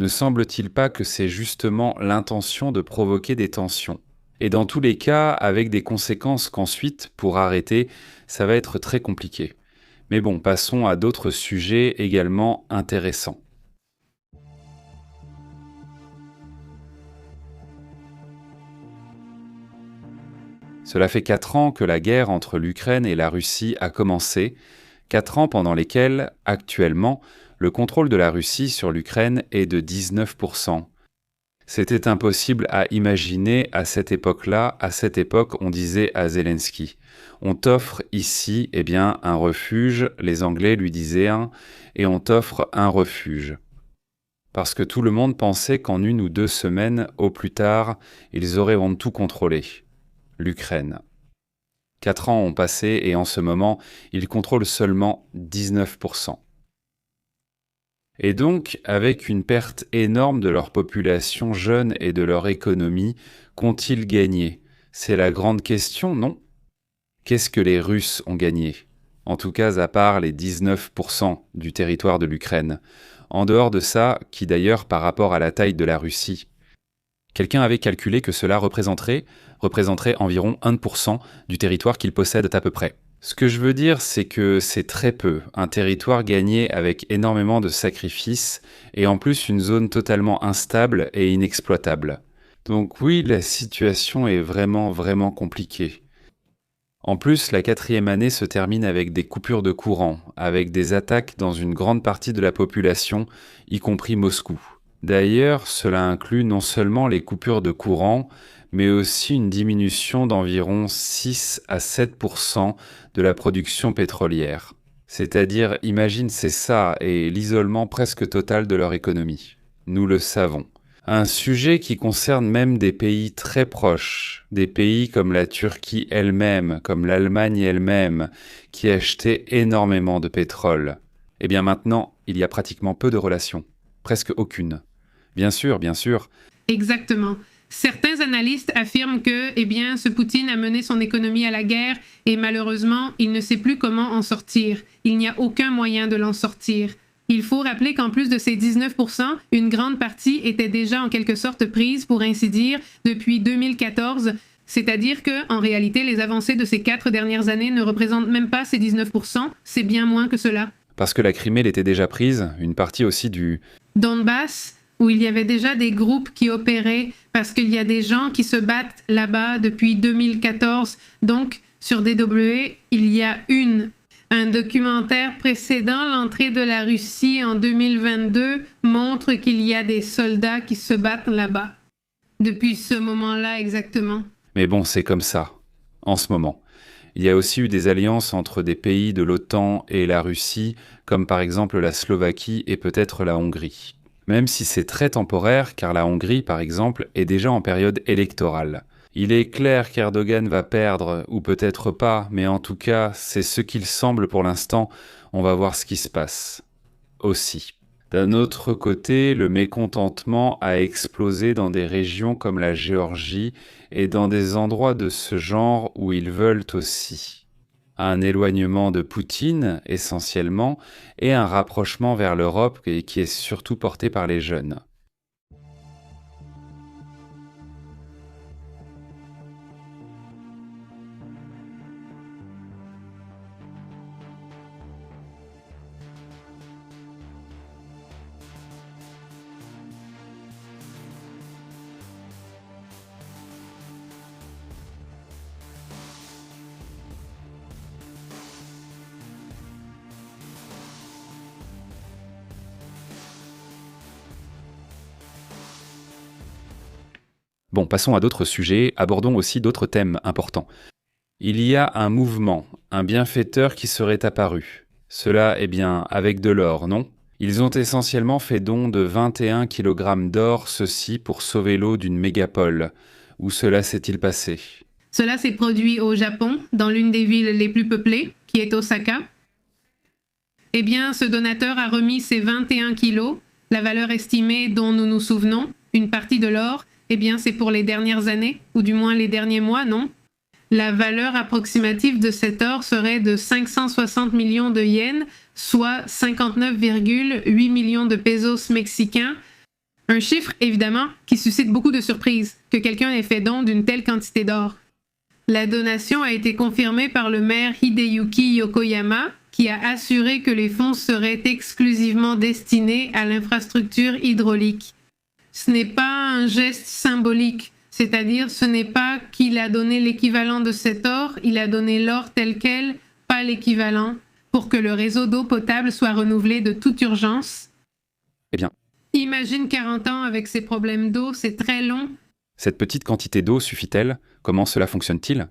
Ne semble-t-il pas que c'est justement l'intention de provoquer des tensions? Et dans tous les cas, avec des conséquences qu'ensuite, pour arrêter, ça va être très compliqué. Mais passons à d'autres sujets également intéressants. Cela fait 4 ans que la guerre entre l'Ukraine et la Russie a commencé, 4 ans pendant lesquels, actuellement, le contrôle de la Russie sur l'Ukraine est de 19%. C'était impossible à imaginer à cette époque-là. À cette époque, on disait à Zelensky, on t'offre ici, un refuge, les Anglais lui disaient et on t'offre un refuge. Parce que tout le monde pensait qu'en 1 ou 2 semaines, au plus tard, ils auraient tout contrôlé. L'Ukraine. 4 ans ont passé et en ce moment, ils contrôlent seulement 19%. Et donc, avec une perte énorme de leur population jeune et de leur économie, qu'ont-ils gagné? C'est la grande question, non? Qu'est-ce que les Russes ont gagné? En tout cas, à part les 19% du territoire de l'Ukraine. En dehors de ça, qui d'ailleurs par rapport à la taille de la Russie, quelqu'un avait calculé que cela représenterait environ 1% du territoire qu'ils possèdent à peu près. Ce que je veux dire, c'est que c'est très peu, un territoire gagné avec énormément de sacrifices et en plus une zone totalement instable et inexploitable. Donc oui, la situation est vraiment, vraiment compliquée. En plus, la 4e année se termine avec des coupures de courant, avec des attaques dans une grande partie de la population, y compris Moscou. D'ailleurs, cela inclut non seulement les coupures de courant, mais aussi une diminution d'environ 6 à 7% de la production pétrolière. C'est-à-dire, imagine, c'est ça, et l'isolement presque total de leur économie. Nous le savons. Un sujet qui concerne même des pays très proches, des pays comme la Turquie elle-même, comme l'Allemagne elle-même, qui achetaient énormément de pétrole. Eh bien maintenant, il y a pratiquement peu de relations, presque aucune. Bien sûr. Exactement. Certains analystes affirment que, ce Poutine a mené son économie à la guerre et malheureusement, il ne sait plus comment en sortir. Il n'y a aucun moyen de l'en sortir. Il faut rappeler qu'en plus de ces 19%, une grande partie était déjà en quelque sorte prise, pour ainsi dire, depuis 2014. C'est-à-dire qu'en réalité, les avancées de ces 4 dernières années ne représentent même pas ces 19%, c'est bien moins que cela. Parce que la Crimée l'était déjà prise, une partie aussi du Donbass, où il y avait déjà des groupes qui opéraient, parce qu'il y a des gens qui se battent là-bas depuis 2014. Donc, sur DW, il y a un documentaire précédent, l'entrée de la Russie en 2022, montre qu'il y a des soldats qui se battent là-bas. Depuis ce moment-là exactement. Mais bon, c'est comme ça, en ce moment. Il y a aussi eu des alliances entre des pays de l'OTAN et la Russie, comme par exemple la Slovaquie et peut-être la Hongrie. Même si c'est très temporaire, car la Hongrie, par exemple, est déjà en période électorale. Il est clair qu'Erdogan va perdre, ou peut-être pas, mais en tout cas, c'est ce qu'il semble pour l'instant. On va voir ce qui se passe. Aussi. D'un autre côté, le mécontentement a explosé dans des régions comme la Géorgie et dans des endroits de ce genre où ils veulent aussi. Un éloignement de Poutine, essentiellement, et un rapprochement vers l'Europe qui est surtout porté par les jeunes. Bon, passons à d'autres sujets, abordons aussi d'autres thèmes importants. Il y a un mouvement, un bienfaiteur qui serait apparu. Cela, avec de l'or, non? Ils ont essentiellement fait don de 21 kg d'or, ceci pour sauver l'eau d'une mégapole. Où cela s'est-il passé? Cela s'est produit au Japon, dans l'une des villes les plus peuplées, qui est Osaka. Ce donateur a remis ces 21 kilos, la valeur estimée dont nous nous souvenons, une partie de l'or, c'est pour les dernières années, ou du moins les derniers mois, non? La valeur approximative de cet or serait de 560 millions de yens, soit 59,8 millions de pesos mexicains. Un chiffre, évidemment, qui suscite beaucoup de surprises, que quelqu'un ait fait don d'une telle quantité d'or. La donation a été confirmée par le maire Hideyuki Yokoyama, qui a assuré que les fonds seraient exclusivement destinés à l'infrastructure hydraulique. Ce n'est pas un geste symbolique, C'est-à-dire, ce n'est pas qu'il a donné l'équivalent de cet or, il a donné l'or tel quel, pas l'équivalent, pour que le réseau d'eau potable soit renouvelé de toute urgence. Eh bien, Imagine 40 ans avec ces problèmes d'eau, c'est très long. cette petite quantité d'eau suffit-elle? Comment cela fonctionne-t-il?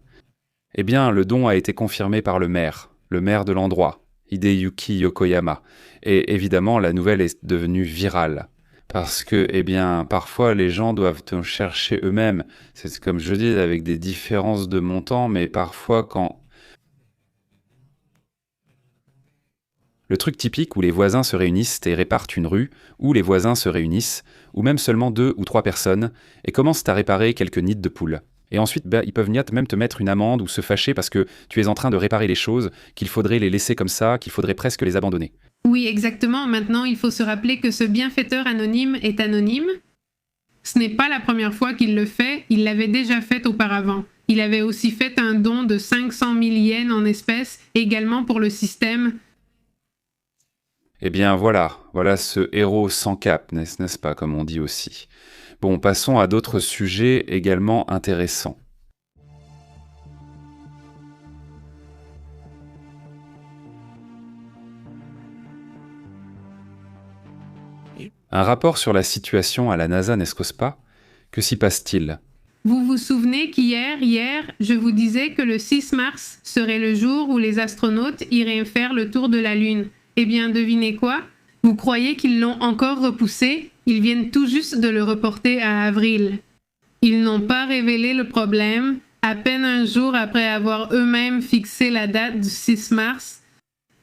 Eh bien, le don a été confirmé par le maire de l'endroit, Hideyuki Yokoyama. Et évidemment, la nouvelle est devenue virale. Parce que, eh bien, parfois, les gens doivent en chercher eux-mêmes. C'est comme je dis, avec des différences de montant, mais parfois quand... Le truc typique où les voisins se réunissent et réparent une rue, où les voisins se réunissent, ou même seulement 2 ou 3 personnes, et commencent à réparer quelques nids de poules. Et ensuite, ils peuvent même te mettre une amende ou se fâcher parce que tu es en train de réparer les choses, qu'il faudrait les laisser comme ça, qu'il faudrait presque les abandonner. Oui, exactement. Maintenant, il faut se rappeler que ce bienfaiteur anonyme est anonyme. Ce n'est pas la première fois qu'il le fait, il l'avait déjà fait auparavant. Il avait aussi fait un don de 500 000 yens en espèces, également pour le système. Eh bien voilà ce héros sans cap, n'est-ce pas, comme on dit aussi. Bon, passons à d'autres sujets également intéressants. Un rapport sur la situation à la NASA, n'est-ce pas? Que s'y passe-t-il? Vous vous souvenez hier, je vous disais que le 6 mars serait le jour où les astronautes iraient faire le tour de la Lune. Eh bien, devinez quoi? Vous croyez qu'ils l'ont encore repoussé? Ils viennent tout juste de le reporter à avril. Ils n'ont pas révélé le problème, à peine un jour après avoir eux-mêmes fixé la date du 6 mars.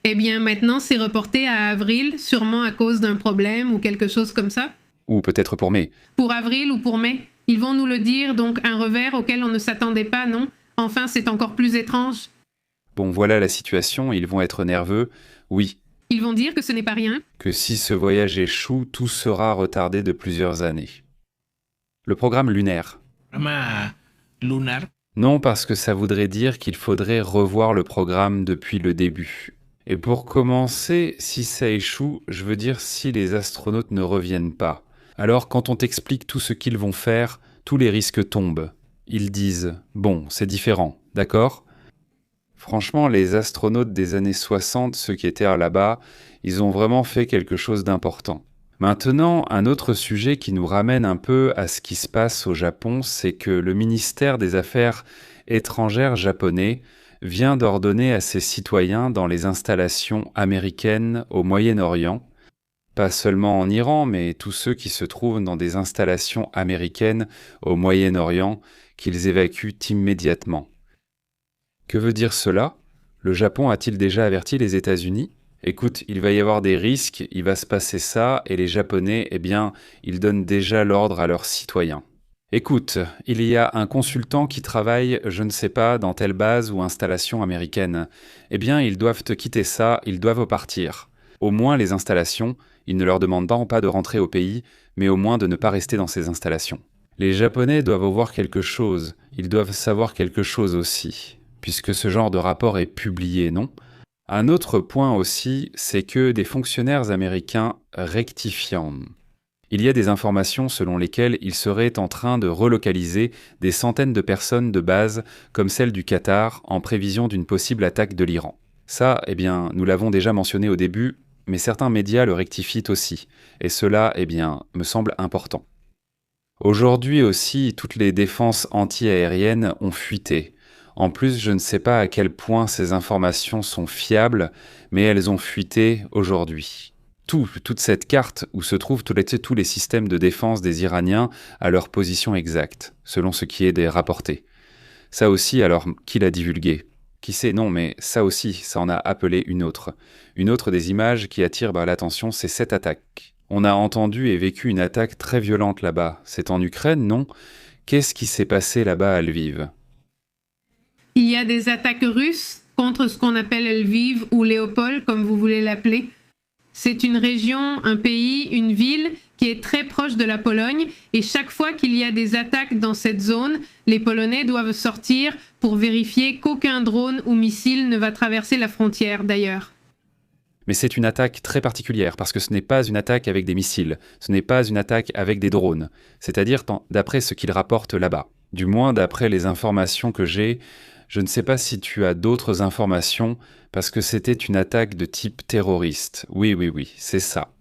Eh bien, maintenant, c'est reporté à avril, sûrement à cause d'un problème ou quelque chose comme ça. Ou peut-être pour mai. Pour avril ou pour mai. Ils vont nous le dire, donc un revers auquel on ne s'attendait pas, non? Enfin, c'est encore plus étrange. Bon, voilà la situation, ils vont être nerveux. Oui, Ils vont dire que ce n'est pas rien. que si ce voyage échoue, tout sera retardé de plusieurs années. Le programme lunaire. Programa lunar. Non, parce que ça voudrait dire qu'il faudrait revoir le programme depuis le début. Et pour commencer, si ça échoue, je veux dire si les astronautes ne reviennent pas. Alors quand on t'explique tout ce qu'ils vont faire, tous les risques tombent. Ils disent « Bon, c'est différent, d'accord ?» Franchement, les astronautes des années 60, ceux qui étaient là-bas, ils ont vraiment fait quelque chose d'important. Maintenant, un autre sujet qui nous ramène un peu à ce qui se passe au Japon, c'est que le ministère des Affaires étrangères japonais vient d'ordonner à ses citoyens dans les installations américaines au Moyen-Orient, pas seulement en Iran, mais tous ceux qui se trouvent dans des installations américaines au Moyen-Orient, qu'ils évacuent immédiatement. Que veut dire cela? Le Japon a-t-il déjà averti les États-Unis? Écoute, il va y avoir des risques, il va se passer ça, et les Japonais, eh bien, ils donnent déjà l'ordre à leurs citoyens. Écoute, il y a un consultant qui travaille, je ne sais pas, dans telle base ou installation américaine. Eh bien, ils doivent te quitter ça, ils doivent partir. Au moins les installations, ils ne leur demandent pas de rentrer au pays, mais au moins de ne pas rester dans ces installations. Les Japonais doivent voir quelque chose, ils doivent savoir quelque chose aussi, puisque ce genre de rapport est publié, non? Un autre point aussi, c'est que des fonctionnaires américains rectifient. Il y a des informations selon lesquelles ils seraient en train de relocaliser des centaines de personnes de base, comme celle du Qatar, en prévision d'une possible attaque de l'Iran. Ça, eh bien, nous l'avons déjà mentionné au début, mais certains médias le rectifient aussi, et cela, eh bien, me semble important. Aujourd'hui aussi, toutes les défenses anti-aériennes ont fuité. En plus, je ne sais pas à quel point ces informations sont fiables, mais elles ont fuité aujourd'hui. Toute cette carte où se trouvent tous les systèmes de défense des Iraniens à leur position exacte, selon ce qui est rapporté. Ça aussi, alors, qui l'a divulgué? Qui sait? Non, mais ça aussi, ça en a appelé une autre. Une autre des images qui attire l'attention, c'est cette attaque. On a entendu et vécu une attaque très violente là-bas. C'est en Ukraine, non? Qu'est-ce qui s'est passé là-bas à Lviv? Il y a des attaques russes contre ce qu'on appelle Lviv ou Léopold, comme vous voulez l'appeler. C'est une région, un pays, une ville qui est très proche de la Pologne et chaque fois qu'il y a des attaques dans cette zone, les Polonais doivent sortir pour vérifier qu'aucun drone ou missile ne va traverser la frontière d'ailleurs. Mais c'est une attaque très particulière parce que ce n'est pas une attaque avec des missiles, ce n'est pas une attaque avec des drones, c'est-à-dire d'après ce qu'ils rapportent là-bas. Du moins d'après les informations que j'ai, je ne sais pas si tu as d'autres informations, parce que c'était une attaque de type terroriste. Oui, c'est ça.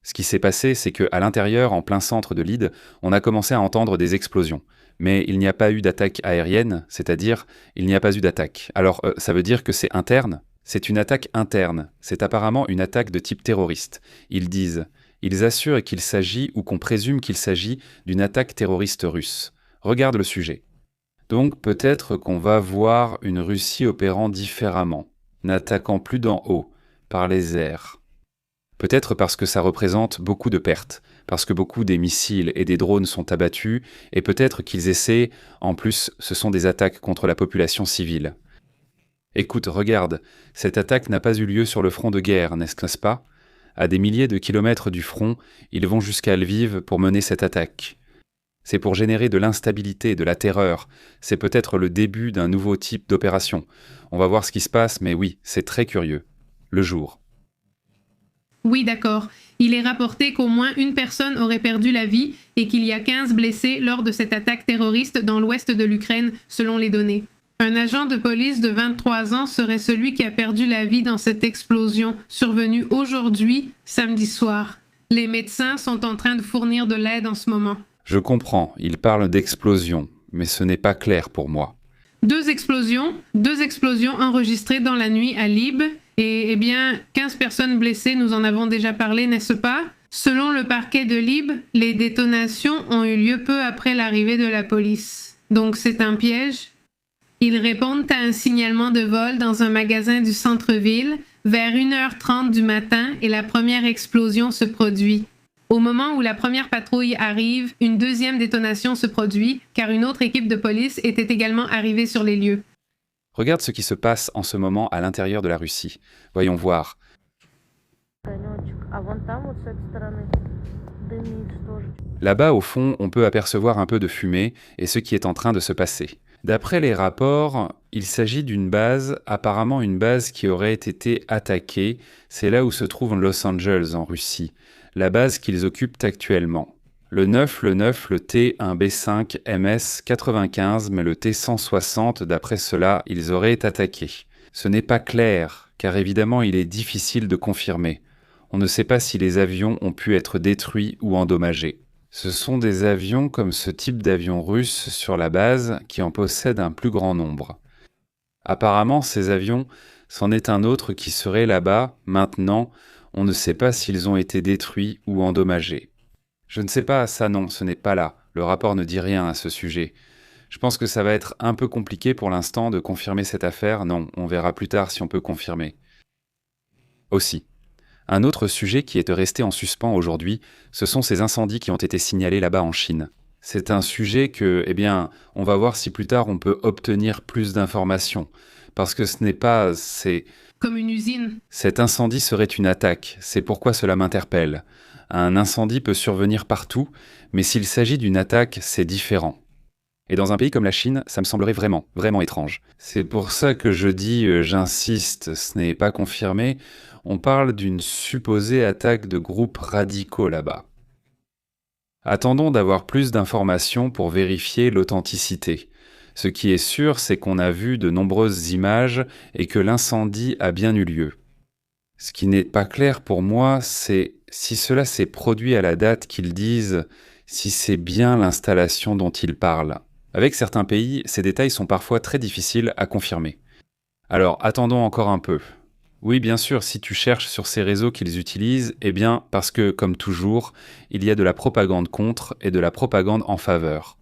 Ce qui s'est passé, c'est qu'à l'intérieur, en plein centre de Lydde, on a commencé à entendre des explosions. Mais il n'y a pas eu d'attaque aérienne, c'est-à-dire, il n'y a pas eu d'attaque. Alors, ça veut dire que c'est interne? C'est une attaque interne. C'est apparemment une attaque de type terroriste. Ils assurent qu'il s'agit, ou qu'on présume qu'il s'agit, d'une attaque terroriste russe. Regarde le sujet. Donc peut-être qu'on va voir une Russie opérant différemment, n'attaquant plus d'en haut, par les airs. Peut-être parce que ça représente beaucoup de pertes, parce que beaucoup des missiles et des drones sont abattus, et peut-être qu'ils essaient, en plus, ce sont des attaques contre la population civile. Écoute, regarde, cette attaque n'a pas eu lieu sur le front de guerre, n'est-ce pas? À des milliers de kilomètres du front, ils vont jusqu'à Lviv pour mener cette attaque. C'est pour générer de l'instabilité, de la terreur. C'est peut-être le début d'un nouveau type d'opération. On va voir ce qui se passe, mais oui, c'est très curieux. Le jour. Oui, d'accord. Il est rapporté qu'au moins une personne aurait perdu la vie et qu'il y a 15 blessés lors de cette attaque terroriste dans l'ouest de l'Ukraine, selon les données. Un agent de police de 23 ans serait celui qui a perdu la vie dans cette explosion survenue aujourd'hui, samedi soir. Les médecins sont en train de fournir de l'aide en ce moment. Je comprends, il parle d'explosion, mais ce n'est pas clair pour moi. Deux explosions enregistrées dans la nuit à Lib. Et 15 personnes blessées, nous en avons déjà parlé, n'est-ce pas? Selon le parquet de Lib, les détonations ont eu lieu peu après l'arrivée de la police. Donc c'est un piège. Ils répondent à un signalement de vol dans un magasin du centre-ville vers 1h30 du matin et la première explosion se produit. Au moment où la première patrouille arrive, une deuxième détonation se produit car une autre équipe de police était également arrivée sur les lieux. Regarde ce qui se passe en ce moment à l'intérieur de la Russie. Voyons voir. Là-bas, au fond, on peut apercevoir un peu de fumée et ce qui est en train de se passer. D'après les rapports, il s'agit d'une base, apparemment une base qui aurait été attaquée. C'est là où se trouve Los Angeles, en Russie, la base qu'ils occupent actuellement. Le T1B5 MS-95, mais le T160, d'après cela, ils auraient attaqué. Ce n'est pas clair, car évidemment il est difficile de confirmer. On ne sait pas si les avions ont pu être détruits ou endommagés. Ce sont des avions comme ce type d'avion russe sur la base qui en possèdent un plus grand nombre. Apparemment, ces avions, c'en est un autre qui serait là-bas, maintenant, on ne sait pas s'ils ont été détruits ou endommagés. Je ne sais pas, ça non, ce n'est pas là. Le rapport ne dit rien à ce sujet. Je pense que ça va être un peu compliqué pour l'instant de confirmer cette affaire. Non, on verra plus tard si on peut confirmer. Aussi, un autre sujet qui est resté en suspens aujourd'hui, ce sont ces incendies qui ont été signalés là-bas en Chine. C'est un sujet que, on va voir si plus tard on peut obtenir plus d'informations. Parce que ce n'est pas... Comme une usine. Cet incendie serait une attaque, c'est pourquoi cela m'interpelle. Un incendie peut survenir partout, mais s'il s'agit d'une attaque, c'est différent. Et dans un pays comme la Chine, ça me semblerait vraiment étrange. C'est pour ça que je dis, j'insiste, ce n'est pas confirmé, on parle d'une supposée attaque de groupes radicaux là-bas. Attendons d'avoir plus d'informations pour vérifier l'authenticité. Ce qui est sûr, c'est qu'on a vu de nombreuses images et que l'incendie a bien eu lieu. Ce qui n'est pas clair pour moi, c'est si cela s'est produit à la date qu'ils disent, si c'est bien l'installation dont ils parlent. Avec certains pays, ces détails sont parfois très difficiles à confirmer. Alors, attendons encore un peu. Oui, bien sûr, si tu cherches sur ces réseaux qu'ils utilisent, parce que, comme toujours, il y a de la propagande contre et de la propagande en faveur.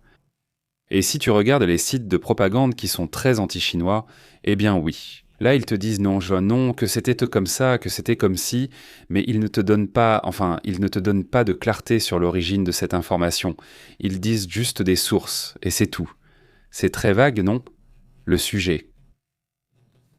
Et si tu regardes les sites de propagande qui sont très anti-chinois, oui. Là, ils te disent non, que c'était comme ça, que c'était comme si, mais ils ne te donnent pas de clarté sur l'origine de cette information. Ils disent juste des sources, et c'est tout. C'est très vague, non? Le sujet.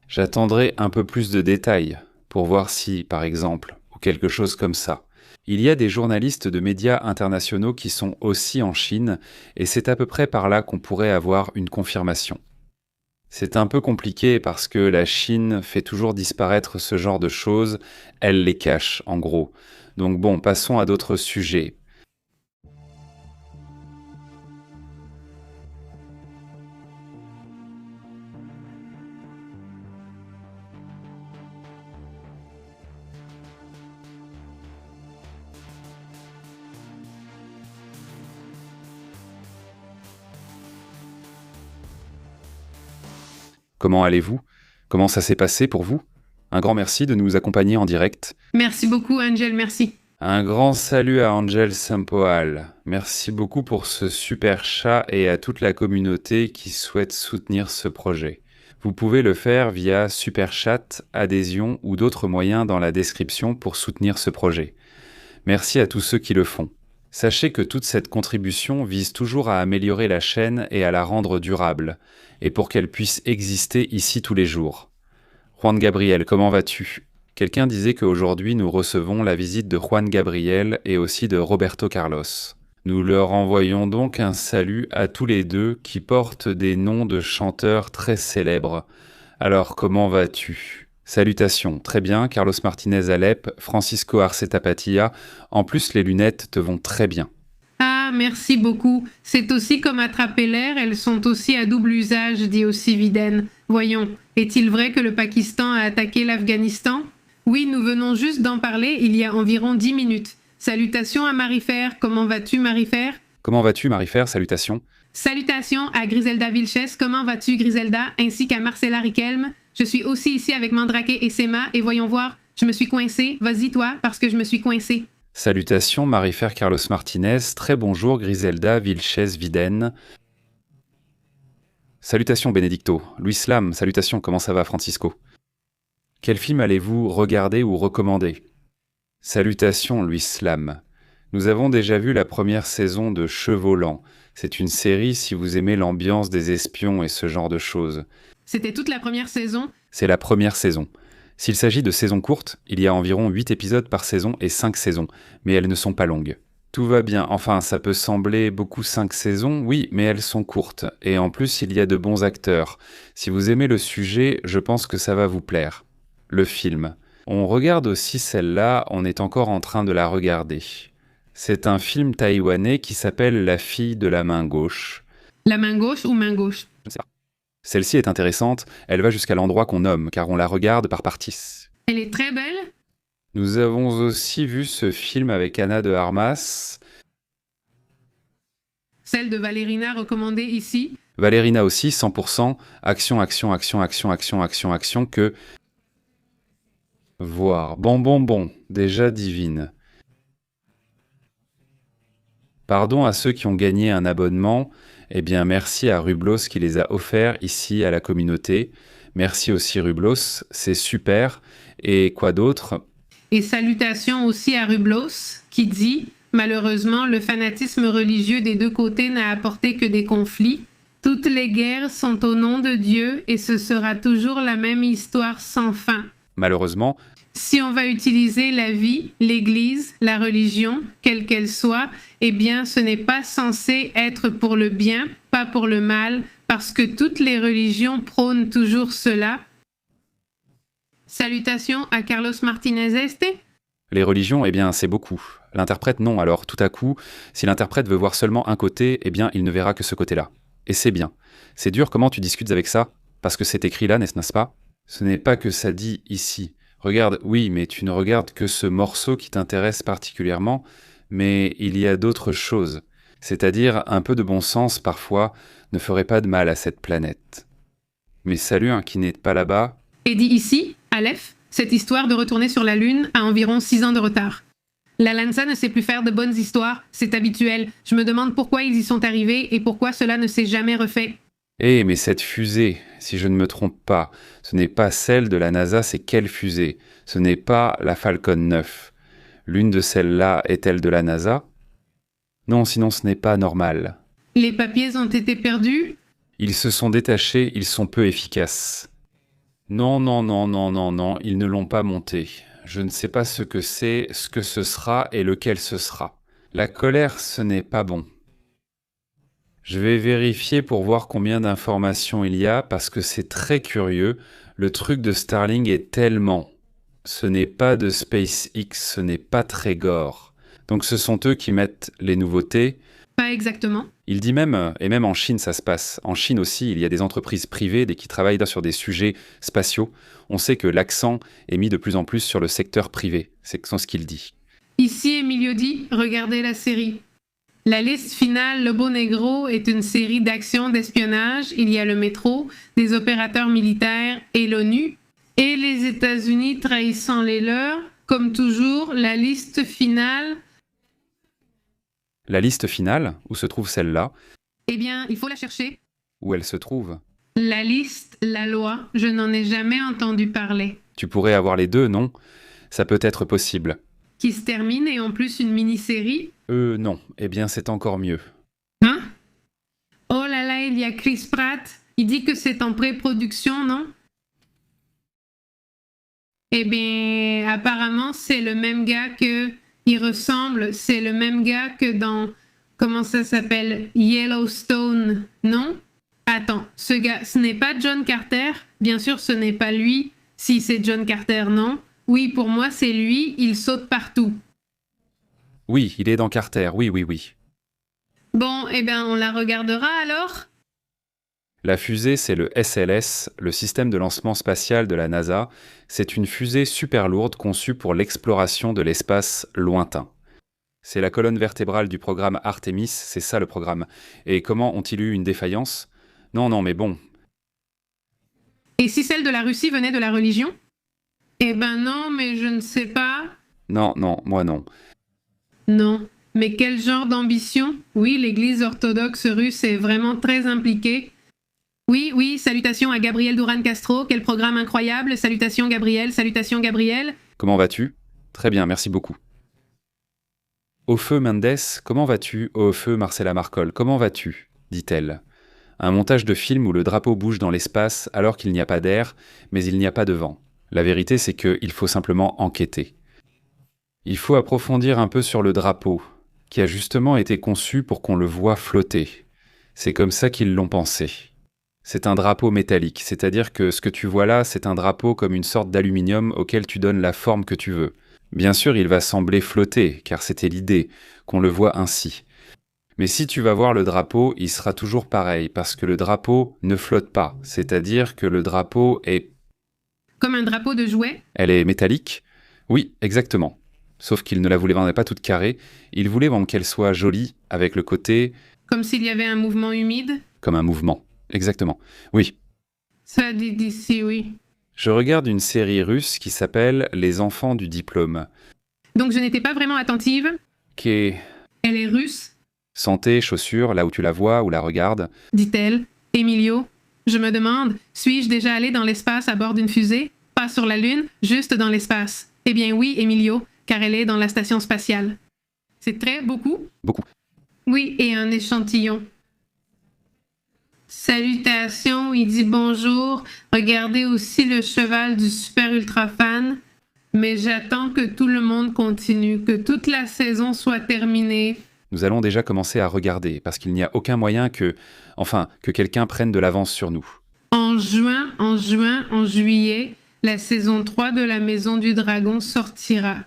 J'attendrai un peu plus de détails, pour voir si, par exemple, ou quelque chose comme ça. Il y a des journalistes de médias internationaux qui sont aussi en Chine, et c'est à peu près par là qu'on pourrait avoir une confirmation. C'est un peu compliqué parce que la Chine fait toujours disparaître ce genre de choses, elle les cache en gros. Donc bon, passons à d'autres sujets. Comment allez-vous? Comment ça s'est passé pour vous? Un grand merci de nous accompagner en direct. Merci beaucoup, Angel, merci. Un grand salut à Angel Sampoal. Merci beaucoup pour ce super chat et à toute la communauté qui souhaite soutenir ce projet. Vous pouvez le faire via Super Chat, adhésion ou d'autres moyens dans la description pour soutenir ce projet. Merci à tous ceux qui le font. Sachez que toute cette contribution vise toujours à améliorer la chaîne et à la rendre durable, et pour qu'elle puisse exister ici tous les jours. Juan Gabriel, comment vas-tu? Quelqu'un disait qu'aujourd'hui nous recevons la visite de Juan Gabriel et aussi de Roberto Carlos. Nous leur envoyons donc un salut à tous les deux qui portent des noms de chanteurs très célèbres. Alors comment vas-tu? Salutations, très bien, Carlos Martinez Alep, Francisco Arce Tapatia. En plus, les lunettes te vont très bien. Ah, merci beaucoup. C'est aussi comme attraper l'air, elles sont aussi à double usage, dit aussi Viden. Voyons, est-il vrai que le Pakistan a attaqué l'Afghanistan? Oui, nous venons juste d'en parler il y a environ 10 minutes. Salutations à Marie-Fer. Comment vas-tu, Marie-Fer? Comment vas-tu, Marie-Fer? Salutations. Salutations à Griselda Vilches. Comment vas-tu, Griselda? Ainsi qu'à Marcella Riquelme. Je suis aussi ici avec Mandrake et Sema, et voyons voir, je me suis coincée. Vas-y, toi, parce que je me suis coincée. Salutations, Marie-Fer Carlos Martinez. Très bonjour, Griselda Vilches Viden. Salutations, Benedicto. Louis Slam, salutations, comment ça va, Francisco? Quel film allez-vous regarder ou recommander? Salutations, Louis Slam. Nous avons déjà vu la première saison de Chevaulant. C'est une série si vous aimez l'ambiance des espions et ce genre de choses. C'était toute la première saison? C'est la première saison. S'il s'agit de saisons courtes, il y a environ 8 épisodes par saison et 5 saisons, mais elles ne sont pas longues. Tout va bien, enfin ça peut sembler beaucoup 5 saisons, oui, mais elles sont courtes, et en plus il y a de bons acteurs. Si vous aimez le sujet, je pense que ça va vous plaire. Le film. On regarde aussi celle-là, on est encore en train de la regarder. C'est un film taïwanais qui s'appelle La fille de la main gauche. La main gauche ou main gauche? Je ne sais pas. Celle-ci est intéressante, elle va jusqu'à l'endroit qu'on nomme, car on la regarde par parties. Elle est très belle? Nous avons aussi vu ce film avec Anna de Armas. Celle de Valérina recommandée ici? Valérina aussi, 100%, action, action, action, action, action, action, action, que... Voir. Bon, déjà divine. Pardon à ceux qui ont gagné un abonnement. Eh bien, merci à Rublos qui les a offerts ici à la communauté. Merci aussi Rublos, c'est super. Et quoi d'autre? Et salutations aussi à Rublos qui dit « Malheureusement, le fanatisme religieux des deux côtés n'a apporté que des conflits. Toutes les guerres sont au nom de Dieu et ce sera toujours la même histoire sans fin. » Malheureusement, si on va utiliser la vie, l'Église, la religion, quelle qu'elle soit, eh bien, ce n'est pas censé être pour le bien, pas pour le mal, parce que toutes les religions prônent toujours cela. Salutations à Carlos Martinez Este. Les religions, eh bien, c'est beaucoup. L'interprète, non. Alors, tout à coup, si l'interprète veut voir seulement un côté, eh bien, il ne verra que ce côté-là. Et c'est bien. C'est dur comment tu discutes avec ça, parce que c'est écrit là, n'est-ce pas? Ce n'est pas que ça dit ici. Regarde, oui, mais tu ne regardes que ce morceau qui t'intéresse particulièrement, mais il y a d'autres choses. C'est-à-dire, un peu de bon sens, parfois, ne ferait pas de mal à cette planète. Mais salut, qui n'est pas là-bas. Et dit ici, Aleph, cette histoire de retourner sur la Lune a environ 6 ans de retard. La Lanza ne sait plus faire de bonnes histoires, c'est habituel. Je me demande pourquoi ils y sont arrivés et pourquoi cela ne s'est jamais refait. Eh, mais cette fusée, si je ne me trompe pas, ce n'est pas celle de la NASA, c'est quelle fusée? Ce n'est pas la Falcon 9. L'une de celles-là est-elle de la NASA? Non, sinon ce n'est pas normal. Les papiers ont été perdus? Ils se sont détachés, ils sont peu efficaces. Non, ils ne l'ont pas monté. Je ne sais pas ce que c'est, ce que ce sera et lequel ce sera. La colère, ce n'est pas bon. Je vais vérifier pour voir combien d'informations il y a, parce que c'est très curieux. Le truc de Starlink est tellement... Ce n'est pas de SpaceX, ce n'est pas très gore. Donc ce sont eux qui mettent les nouveautés. Pas exactement. Il dit même, et même en Chine ça se passe, en Chine aussi il y a des entreprises privées qui travaillent sur des sujets spatiaux. On sait que l'accent est mis de plus en plus sur le secteur privé, c'est ce qu'il dit. Ici Emilio dit, regardez la série. La liste finale, Lobo Negro, est une série d'actions d'espionnage. Il y a le métro, des opérateurs militaires et l'ONU. Et les États-Unis trahissant les leurs. Comme toujours, la liste finale... La liste finale, où se trouve celle-là, Eh bien, il faut la chercher. où elle se trouve. La liste, la loi, je n'en ai jamais entendu parler. Tu pourrais avoir les deux, non? Ça peut être possible. Qui se termine et en plus une mini-série. Non. Eh bien, c'est encore mieux. Hein? Oh là là, il y a Chris Pratt. Il dit que c'est en pré-production, non? Eh bien, apparemment, c'est le même gars que... Il ressemble, c'est le même gars que dans... Comment ça s'appelle? Yellowstone, non? Attends, ce gars, ce n'est pas John Carter? Bien sûr, ce n'est pas lui. Si c'est John Carter, non? Oui, pour moi, c'est lui. Il saute partout. Oui, il est dans Carter, oui, oui, oui. Bon, eh bien, on la regardera alors? La fusée, c'est le SLS, le système de lancement spatial de la NASA. C'est une fusée super lourde conçue pour l'exploration de l'espace lointain. C'est la colonne vertébrale du programme Artemis, c'est ça le programme. Et comment ont-ils eu une défaillance? Non, non, mais bon. Et si celle de la Russie venait de la religion? Eh ben non, mais je ne sais pas. Non, non, moi non. Non. Mais quel genre d'ambition? Oui, l'Église orthodoxe russe est vraiment très impliquée. Oui, oui, salutations à Gabriel Duran Castro, quel programme incroyable. Salutations Gabriel, salutations Gabriel. Comment vas-tu? Très bien, merci beaucoup. Au feu Mendes, comment vas-tu? Au feu Marcella Marcol, comment vas-tu? Dit-elle. Un montage de film où le drapeau bouge dans l'espace alors qu'il n'y a pas d'air, mais il n'y a pas de vent. La vérité, c'est qu'il faut simplement enquêter. Il faut approfondir un peu sur le drapeau, qui a justement été conçu pour qu'on le voie flotter. C'est comme ça qu'ils l'ont pensé. C'est un drapeau métallique, c'est-à-dire que ce que tu vois là, c'est un drapeau comme une sorte d'aluminium auquel tu donnes la forme que tu veux. Bien sûr, il va sembler flotter, car c'était l'idée, qu'on le voit ainsi. Mais si tu vas voir le drapeau, il sera toujours pareil, parce que le drapeau ne flotte pas, c'est-à-dire que le drapeau est... Comme un drapeau de jouet? Elle est métallique? Oui, exactement. Sauf qu'il ne la voulait pas toute carrée, il voulait qu'elle soit jolie, avec le côté... Comme s'il y avait un mouvement humide? Comme un mouvement. Exactement. Oui. Ça dit d'ici, oui. Je regarde une série russe qui s'appelle Les enfants du diplôme. Donc je n'étais pas vraiment attentive. Qui est Elle est russe, santé, chaussures, là où tu la vois ou la regardes. dit-elle. Emilio, je me demande, suis-je déjà allé dans l'espace à bord d'une fusée? Pas sur la Lune, juste dans l'espace. Eh bien oui, Emilio, car elle est dans la station spatiale. C'est très beaucoup? Beaucoup. Oui, et un échantillon. Salutations, il dit bonjour. Regardez aussi le cheval du super ultra fan. Mais j'attends que tout le monde continue, que toute la saison soit terminée. Nous allons déjà commencer à regarder, parce qu'il n'y a aucun moyen que quelqu'un prenne de l'avance sur nous. En juillet, la saison 3 de La Maison du Dragon sortira.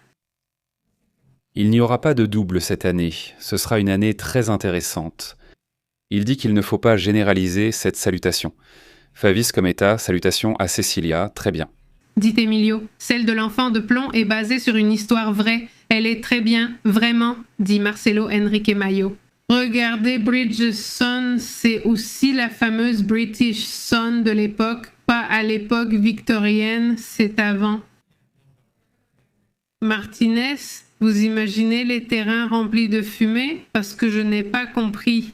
Il n'y aura pas de double cette année. Ce sera une année très intéressante. Il dit qu'il ne faut pas généraliser cette salutation. Favis Cometa, salutation à Cecilia, très bien. Dit Emilio, celle de l'enfant de plomb est basée sur une histoire vraie. Elle est très bien, vraiment, dit Marcelo Enrique Mayo. Regardez Bridges Sun, c'est aussi la fameuse British Sun de l'époque, pas à l'époque victorienne, c'est avant. Martinez, vous imaginez les terrains remplis de fumée? Parce que je n'ai pas compris.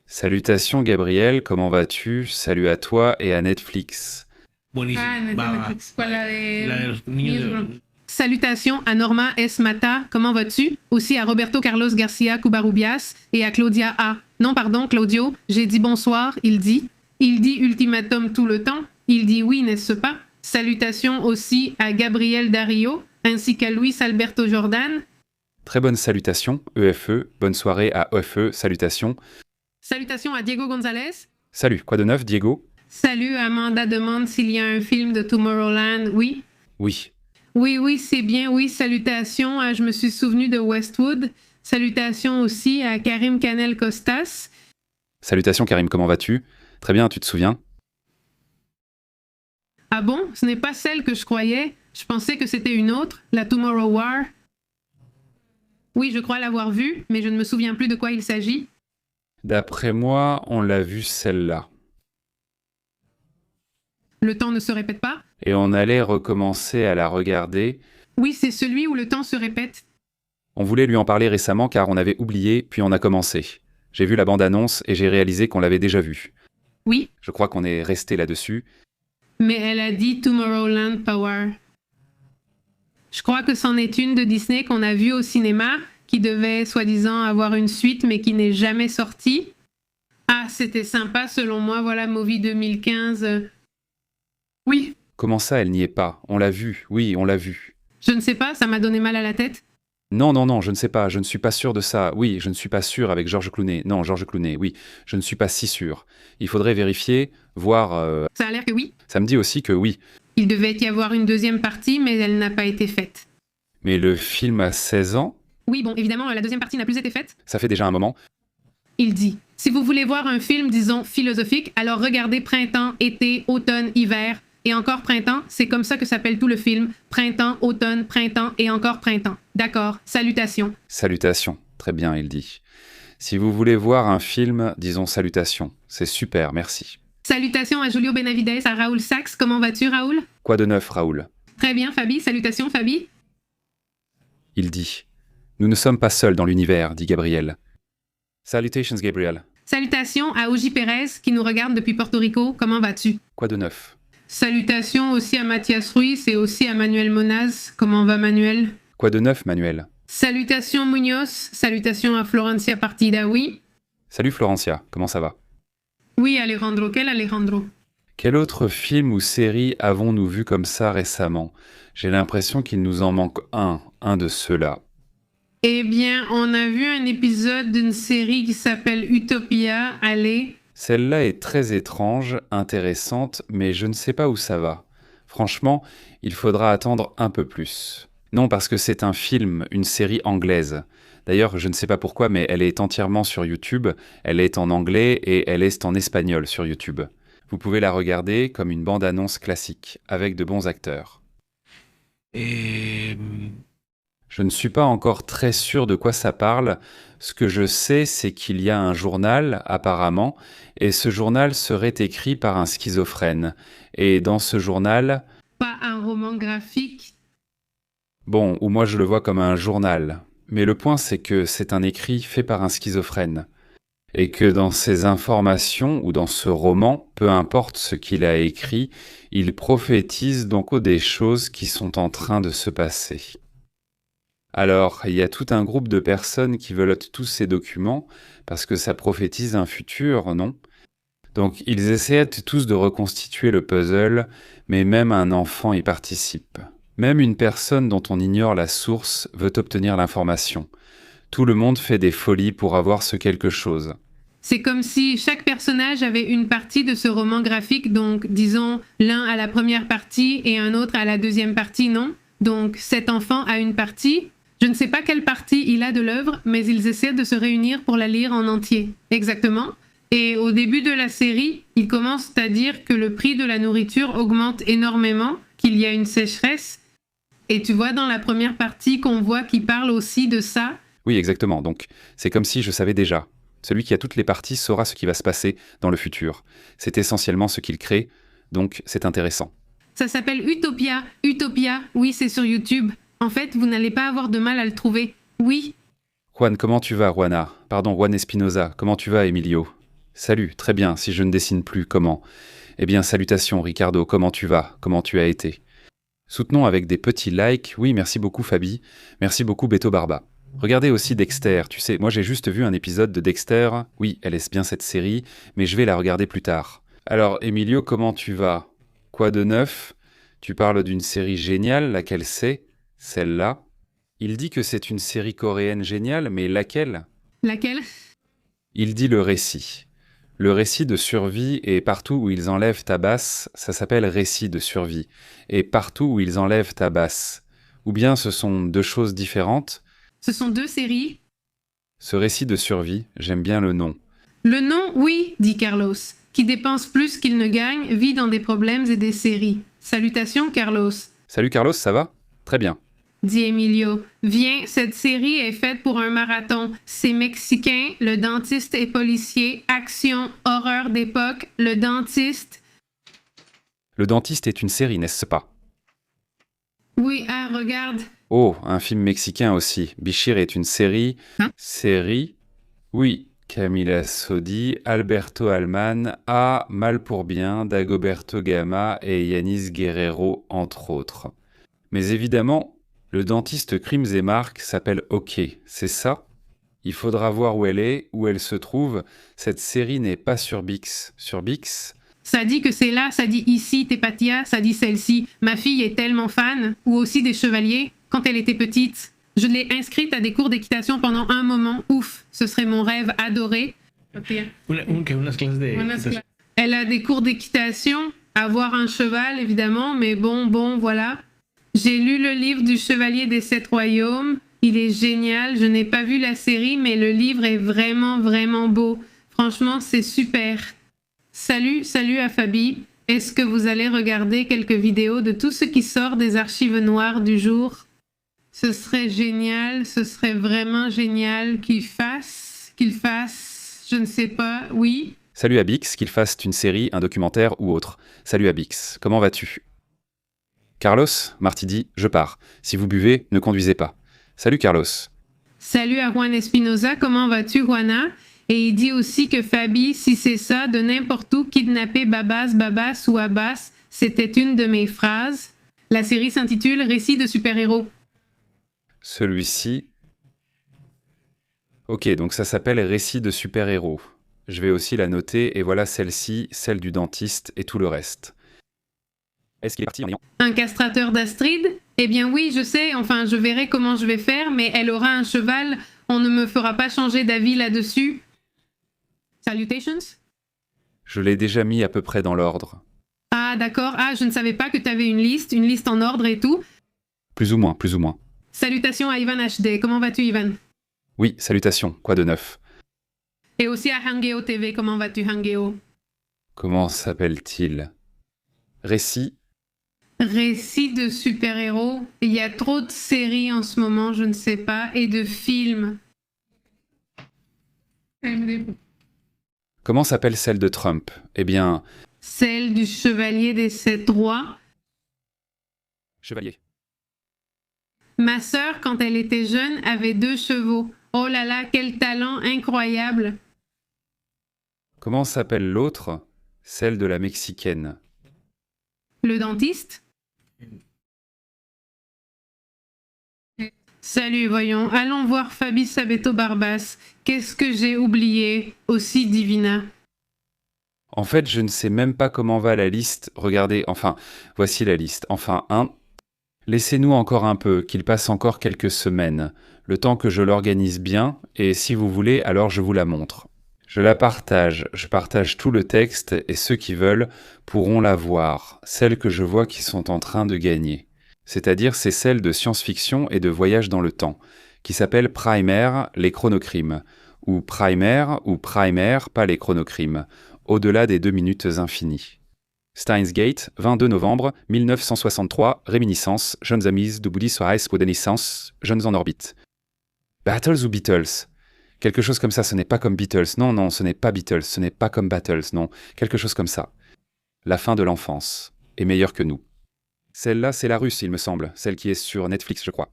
Salutations Gabriel, comment vas-tu? Salut à toi et à Netflix. Buenísimo. Netflix, quoi, la La del niño de- Salutations à Norma S. Mata, comment vas-tu? Aussi à Roberto Carlos Garcia Cubarubias et à Claudia A. Non, pardon, Claudio, j'ai dit bonsoir, il dit. Il dit ultimatum tout le temps. Il dit oui, n'est-ce pas? Salutations aussi à Gabriel Dario, ainsi qu'à Luis Alberto Jordan. Très bonne salutation, EFE, bonne soirée à EFE, salutations. Salutations à Diego Gonzalez. Salut, quoi de neuf Diego? Salut, Amanda demande s'il y a un film de Tomorrowland. Oui. Oui. Oui, c'est bien. Oui, salutations. Je me suis souvenu de Westwood. Salutations aussi à Karim Canel Costas. Salutations Karim, comment vas-tu? Très bien, tu te souviens? Ah bon? Ce n'est pas celle que je croyais. Je pensais que c'était une autre, la Tomorrow War. Oui, je crois l'avoir vu, mais je ne me souviens plus de quoi il s'agit. D'après moi, on l'a vue celle-là. Le temps ne se répète pas? Et on allait recommencer à la regarder. Oui, c'est celui où le temps se répète. On voulait lui en parler récemment car on avait oublié, puis on a commencé. J'ai vu la bande-annonce et j'ai réalisé qu'on l'avait déjà vue. Oui, Je crois qu'on est resté là-dessus. mais elle a dit Tomorrowland Power. Je crois que c'en est une de Disney qu'on a vue au cinéma, qui devait soi-disant avoir une suite, mais qui n'est jamais sortie. Ah, c'était sympa selon moi, voilà, Movie 2015. Oui, Comment ça, elle n'y est pas? On l'a vue, oui, on l'a vue. je ne sais pas, ça m'a donné mal à la tête. Non, non, non, je ne sais pas, je ne suis pas sûr de ça. Oui, je ne suis pas sûr avec George Clooney. Non, George Clooney, oui, je ne suis pas si sûr. Il faudrait vérifier, voir... Ça a l'air que oui. Ça me dit aussi que oui. Il devait y avoir une deuxième partie, mais elle n'a pas été faite. Mais le film a 16 ans? Oui, bon, évidemment, la deuxième partie n'a plus été faite. Ça fait déjà un moment. Il dit, si vous voulez voir un film, disons, philosophique, alors regardez printemps, été, automne, hiver, et encore printemps, c'est comme ça que s'appelle tout le film. Printemps, automne, printemps et encore printemps. D'accord, salutations. Salutations. Très bien, il dit. Si vous voulez voir un film, disons salutations. C'est super, merci. Salutations à Julio Benavides, à Raoul Sachs. Comment vas-tu, Raoul? Quoi de neuf, Raoul? Très bien, Fabi. Salutations, Fabi. Il dit. Nous ne sommes pas seuls dans l'univers, dit Gabriel. Salutations, Gabriel. Salutations à Oji Perez, qui nous regarde depuis Porto Rico. Comment vas-tu? Quoi de neuf? Salutations aussi à Mathias Ruiz et aussi à Manuel Monaz. Comment va Manuel? Quoi de neuf, Manuel? Salutations Munoz. Salutations à Florencia Partida, oui. Salut Florencia, comment ça va? Oui, Alejandro. Quel Alejandro? Quel autre film ou série avons-nous vu comme ça récemment? J'ai l'impression qu'il nous en manque un de ceux-là. Eh bien, on a vu un épisode d'une série qui s'appelle Utopia. Allez. Celle-là est très étrange, intéressante, mais je ne sais pas où ça va. Franchement, il faudra attendre un peu plus. Non, parce que c'est un film, une série anglaise. D'ailleurs, je ne sais pas pourquoi, mais elle est entièrement sur YouTube, elle est en anglais et elle est en espagnol sur YouTube. Vous pouvez la regarder comme une bande-annonce classique, avec de bons acteurs. Eh, Je ne suis pas encore très sûr de quoi ça parle. Ce que je sais, c'est qu'il y a un journal, apparemment, et ce journal serait écrit par un schizophrène. Et dans ce journal, Pas un roman graphique. bon, ou moi je le vois comme un journal. Mais le point, c'est que c'est un écrit fait par un schizophrène. Et que dans ces informations, ou dans ce roman, peu importe ce qu'il a écrit, il prophétise donc des choses qui sont en train de se passer. Alors, il y a tout un groupe de personnes qui veulent tous ces documents, parce que ça prophétise un futur, non? Donc, ils essaient tous de reconstituer le puzzle, mais même un enfant y participe. Même une personne dont on ignore la source veut obtenir l'information. Tout le monde fait des folies pour avoir ce quelque chose. C'est comme si chaque personnage avait une partie de ce roman graphique, donc disons l'un à la première partie et un autre à la deuxième partie, non? Donc cet enfant a une partie. Je ne sais pas quelle partie il a de l'œuvre, mais ils essaient de se réunir pour la lire en entier. Exactement. Et au début de la série, ils commencent à dire que le prix de la nourriture augmente énormément, qu'il y a une sécheresse. Et tu vois dans la première partie qu'on voit qu'il parle aussi de ça. Oui, exactement. Donc, c'est comme si je savais déjà. Celui qui a toutes les parties saura ce qui va se passer dans le futur. C'est essentiellement ce qu'il crée, donc c'est intéressant. Ça s'appelle Utopia. Utopia, oui, c'est sur YouTube. En fait, vous n'allez pas avoir de mal à le trouver. Oui. Juan, comment tu vas, Juana? Pardon, Juan Espinoza. Comment tu vas, Emilio? Salut, très bien, si je ne dessine plus, comment? Eh bien, salutations, Ricardo, comment tu vas? Comment tu as été? Soutenons avec des petits likes. Oui, merci beaucoup, Fabi. Merci beaucoup, Beto Barba. Regardez aussi Dexter, tu sais, moi j'ai juste vu un épisode de Dexter. Oui, elle est bien cette série, mais je vais la regarder plus tard. Alors, Emilio, comment tu vas? Quoi de neuf? Tu parles d'une série géniale, laquelle c'est? Celle-là? Il dit que c'est une série coréenne géniale, mais laquelle? Laquelle? Il dit le récit. Le récit de survie, et partout où ils enlèvent ta basse, ça s'appelle récit de survie. Et partout où ils enlèvent ta basse. Ou bien ce sont deux choses différentes? Ce sont deux séries. Ce récit de survie, j'aime bien le nom. Le nom, oui, dit Carlos, qui dépense plus qu'il ne gagne, vit dans des problèmes et des séries. Salutations, Carlos. Salut Carlos, ça va? Très bien. dit Emilio. Viens, cette série est faite pour un marathon. C'est mexicain, le dentiste est policier, action, horreur d'époque, le dentiste. Le dentiste est une série, n'est-ce pas? Oui, ah, regarde. Oh, un film mexicain aussi. Bichir est une série. Hein? Série? Oui. Camila Sodi, Alberto Alman, A. Mal pour bien, Dagoberto Gama et Yanis Guerrero, entre autres. Mais évidemment, le dentiste Crimes et Marques s'appelle OK, c'est ça? Il faudra voir où elle se trouve. Cette série n'est pas sur Bix. Sur Bix? Ça dit que c'est là, ça dit ici, Tepatia, ça dit celle-ci. Ma fille est tellement fan, ou aussi des chevaliers, quand elle était petite. Je l'ai inscrite à des cours d'équitation pendant un moment. Ouf, ce serait mon rêve adoré. Unas clases de... Elle a des cours d'équitation, avoir un cheval évidemment, mais bon, voilà. J'ai lu le livre du Chevalier des Sept Royaumes. Il est génial. Je n'ai pas vu la série, mais le livre est vraiment, vraiment beau. Franchement, c'est super. Salut à Fabi. Est-ce que vous allez regarder quelques vidéos de tout ce qui sort des archives noires du jour? Ce serait génial, ce serait vraiment génial qu'il fasse, je ne sais pas, oui. Salut à Bix, qu'il fasse une série, un documentaire ou autre. Salut à Bix, comment vas-tu? Carlos, Marty dit, je pars. Si vous buvez, ne conduisez pas. Salut Carlos. Salut à Juan Espinoza, comment vas-tu Juana? Et il dit aussi que Fabi, si c'est ça, de n'importe où, kidnapper Babas ou Abbas, c'était une de mes phrases. La série s'intitule Récits de super-héros. Celui-ci... Ok, donc ça s'appelle Récits de super-héros. Je vais aussi la noter, et voilà celle-ci, celle du dentiste et tout le reste. Est-ce qu'il est parti en ayant... Un castrateur d'Astrid? Eh bien oui, je sais, enfin je verrai comment je vais faire, mais elle aura un cheval, on ne me fera pas changer d'avis là-dessus. Salutations? Je l'ai déjà mis à peu près dans l'ordre. Ah d'accord, ah je ne savais pas que tu avais une liste en ordre et tout. Plus ou moins, plus ou moins. Salutations à Ivan HD, comment vas-tu Ivan? Oui, salutations, quoi de neuf? Et aussi à Hangeo TV, comment vas-tu Hangeo? Comment s'appelle-t-il? Récit? Récits de super-héros. Il y a trop de séries en ce moment, je ne sais pas, et de films. Comment s'appelle celle de Trump? Eh bien... Celle du Chevalier des Sept Rois. Chevalier. Ma sœur, quand elle était jeune, avait 2 chevaux. Oh là là, quel talent incroyable! Comment s'appelle l'autre? Celle de la Mexicaine. Le dentiste? Salut, voyons. Allons voir Fabi Sabeto Barbas. Qu'est-ce que j'ai oublié? Aussi Divina. En fait, je ne sais même pas comment va la liste. Regardez, enfin, voici la liste. Enfin, 1. Laissez-nous encore un peu, qu'il passe encore quelques semaines, le temps que je l'organise bien, et si vous voulez, alors je vous la montre. Je la partage, je partage tout le texte, et ceux qui veulent pourront la voir, celles que je vois qui sont en train de gagner. C'est-à-dire, c'est celle de science-fiction et de voyage dans le temps, qui s'appelle Primer, les chronocrimes, ou Primer, pas les chronocrimes, au-delà des 2 minutes infinies. Steins Gate, 22 novembre 1963, réminiscence, jeunes amis de Boudi Soares pour des naissances, jeunes en orbite. Battles ou Beatles? Quelque chose comme ça, ce n'est pas comme Beatles. Non, ce n'est pas Beatles, ce n'est pas comme Battles, non. Quelque chose comme ça. La fin de l'enfance est meilleure que nous. Celle-là, c'est la russe, il me semble, celle qui est sur Netflix, je crois.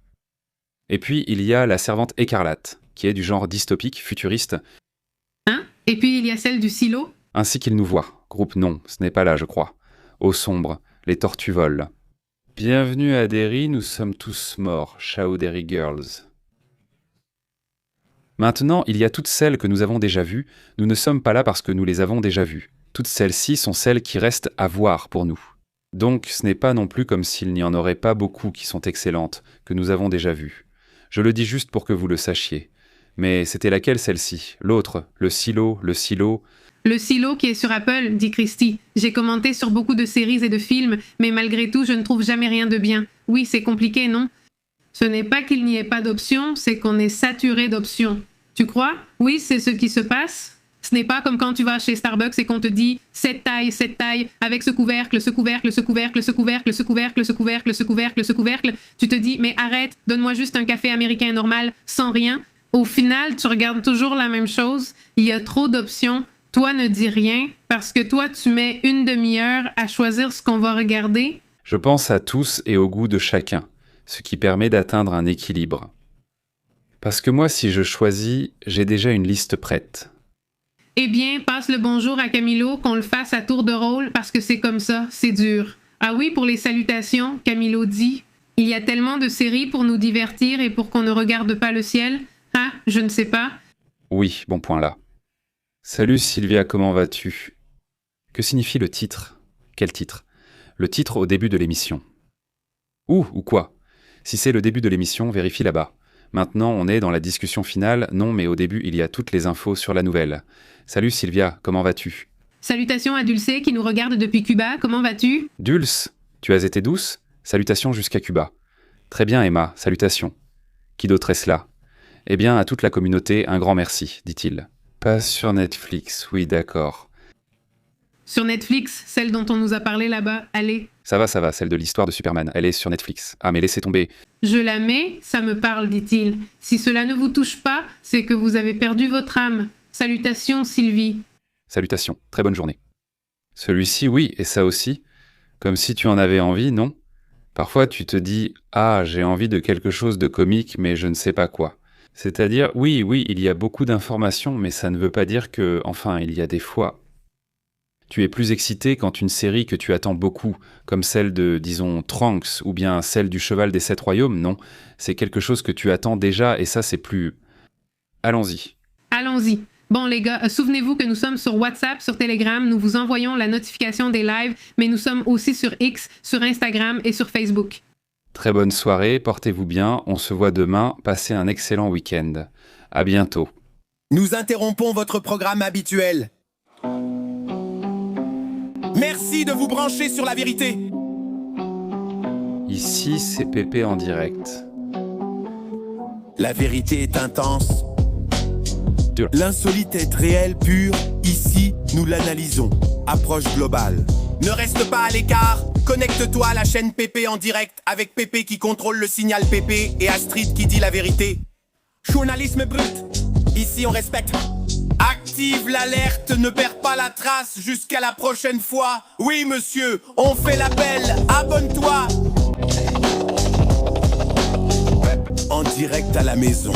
Et puis, il y a La Servante écarlate, qui est du genre dystopique, futuriste. Hein? Et puis il y a celle du silo? Ainsi qu'il nous voit. Groupe non, ce n'est pas là, je crois. Eau sombre, les tortues volent. Bienvenue à Derry, nous sommes tous morts, Ciao Derry Girls. Maintenant, il y a toutes celles que nous avons déjà vues. Nous ne sommes pas là parce que nous les avons déjà vues. Toutes celles-ci sont celles qui restent à voir pour nous. Donc, ce n'est pas non plus comme s'il n'y en aurait pas beaucoup qui sont excellentes, que nous avons déjà vues. Je le dis juste pour que vous le sachiez. Mais c'était laquelle celle-ci? L'autre? Le silo? Le silo qui est sur Apple, dit Christy. J'ai commenté sur beaucoup de séries et de films, mais malgré tout, je ne trouve jamais rien de bien. Oui, c'est compliqué, non? Ce n'est pas qu'il n'y ait pas d'options, c'est qu'on est saturé d'options. Tu crois? Oui, c'est ce qui se passe? Ce n'est pas comme quand tu vas chez Starbucks et qu'on te dit cette taille, avec ce couvercle, ce couvercle, ce couvercle, ce couvercle, ce couvercle, ce couvercle, ce couvercle, ce couvercle. Tu te dis, mais arrête, donne-moi juste un café américain normal, sans rien. Au final, tu regardes toujours la même chose. Il y a trop d'options. Toi, ne dis rien, parce que toi, tu mets une demi-heure à choisir ce qu'on va regarder. Je pense à tous et au goût de chacun, ce qui permet d'atteindre un équilibre. Parce que moi, si je choisis, j'ai déjà une liste prête. Eh bien, passe le bonjour à Camilo, qu'on le fasse à tour de rôle, parce que c'est comme ça, c'est dur. Ah oui, pour les salutations, Camilo dit. Il y a tellement de séries pour nous divertir et pour qu'on ne regarde pas le ciel. Ah, je ne sais pas. Oui, bon point là. Salut Sylvia, comment vas-tu? Que signifie le titre? Quel titre? Le titre au début de l'émission. Ou quoi? Si c'est le début de l'émission, vérifie là-bas. Maintenant, on est dans la discussion finale. Non, mais au début, il y a toutes les infos sur la nouvelle. Salut Sylvia, comment vas-tu? Salutations à Dulce qui nous regarde depuis Cuba. Comment vas-tu? Dulce, tu as été douce? Salutations jusqu'à Cuba. Très bien Emma, salutations. Qui d'autre est-ce là? Eh bien, à toute la communauté, un grand merci, dit-il. Pas sur Netflix, oui d'accord. Sur Netflix, celle dont on nous a parlé là-bas, allez. Ça va, celle de l'histoire de Superman, elle est sur Netflix. Ah mais laissez tomber. Je la mets, ça me parle, dit-il. Si cela ne vous touche pas, c'est que vous avez perdu votre âme. Salutations, Sylvie. Salutations, très bonne journée. Celui-ci, oui, et ça aussi. Comme si tu en avais envie, non? Parfois tu te dis « Ah, j'ai envie de quelque chose de comique, mais je ne sais pas quoi ». C'est-à-dire, oui, il y a beaucoup d'informations, mais ça ne veut pas dire que, enfin, il y a des fois... Tu es plus excité quand une série que tu attends beaucoup, comme celle de, disons, Trunks, ou bien celle du Cheval des 7 Royaumes, non. C'est quelque chose que tu attends déjà, et ça, c'est plus... Allons-y. Allons-y. Bon, les gars, souvenez-vous que nous sommes sur WhatsApp, sur Telegram, nous vous envoyons la notification des lives, mais nous sommes aussi sur X, sur Instagram et sur Facebook. Très bonne soirée, portez-vous bien, on se voit demain, passez un excellent week-end. À bientôt. Nous interrompons votre programme habituel. Merci de vous brancher sur la vérité. Ici, c'est Pépé en direct. La vérité est intense. Dur. L'insolite est réel, pur. Ici, nous l'analysons. Approche globale. Ne reste pas à l'écart. Connecte-toi à la chaîne Pépé en direct avec Pépé qui contrôle le signal Pépé et Astrid qui dit la vérité. Journalisme brut. Ici, on respecte. Active l'alerte, ne perds pas la trace jusqu'à la prochaine fois. Oui, monsieur, on fait l'appel. Abonne-toi. En direct à la maison.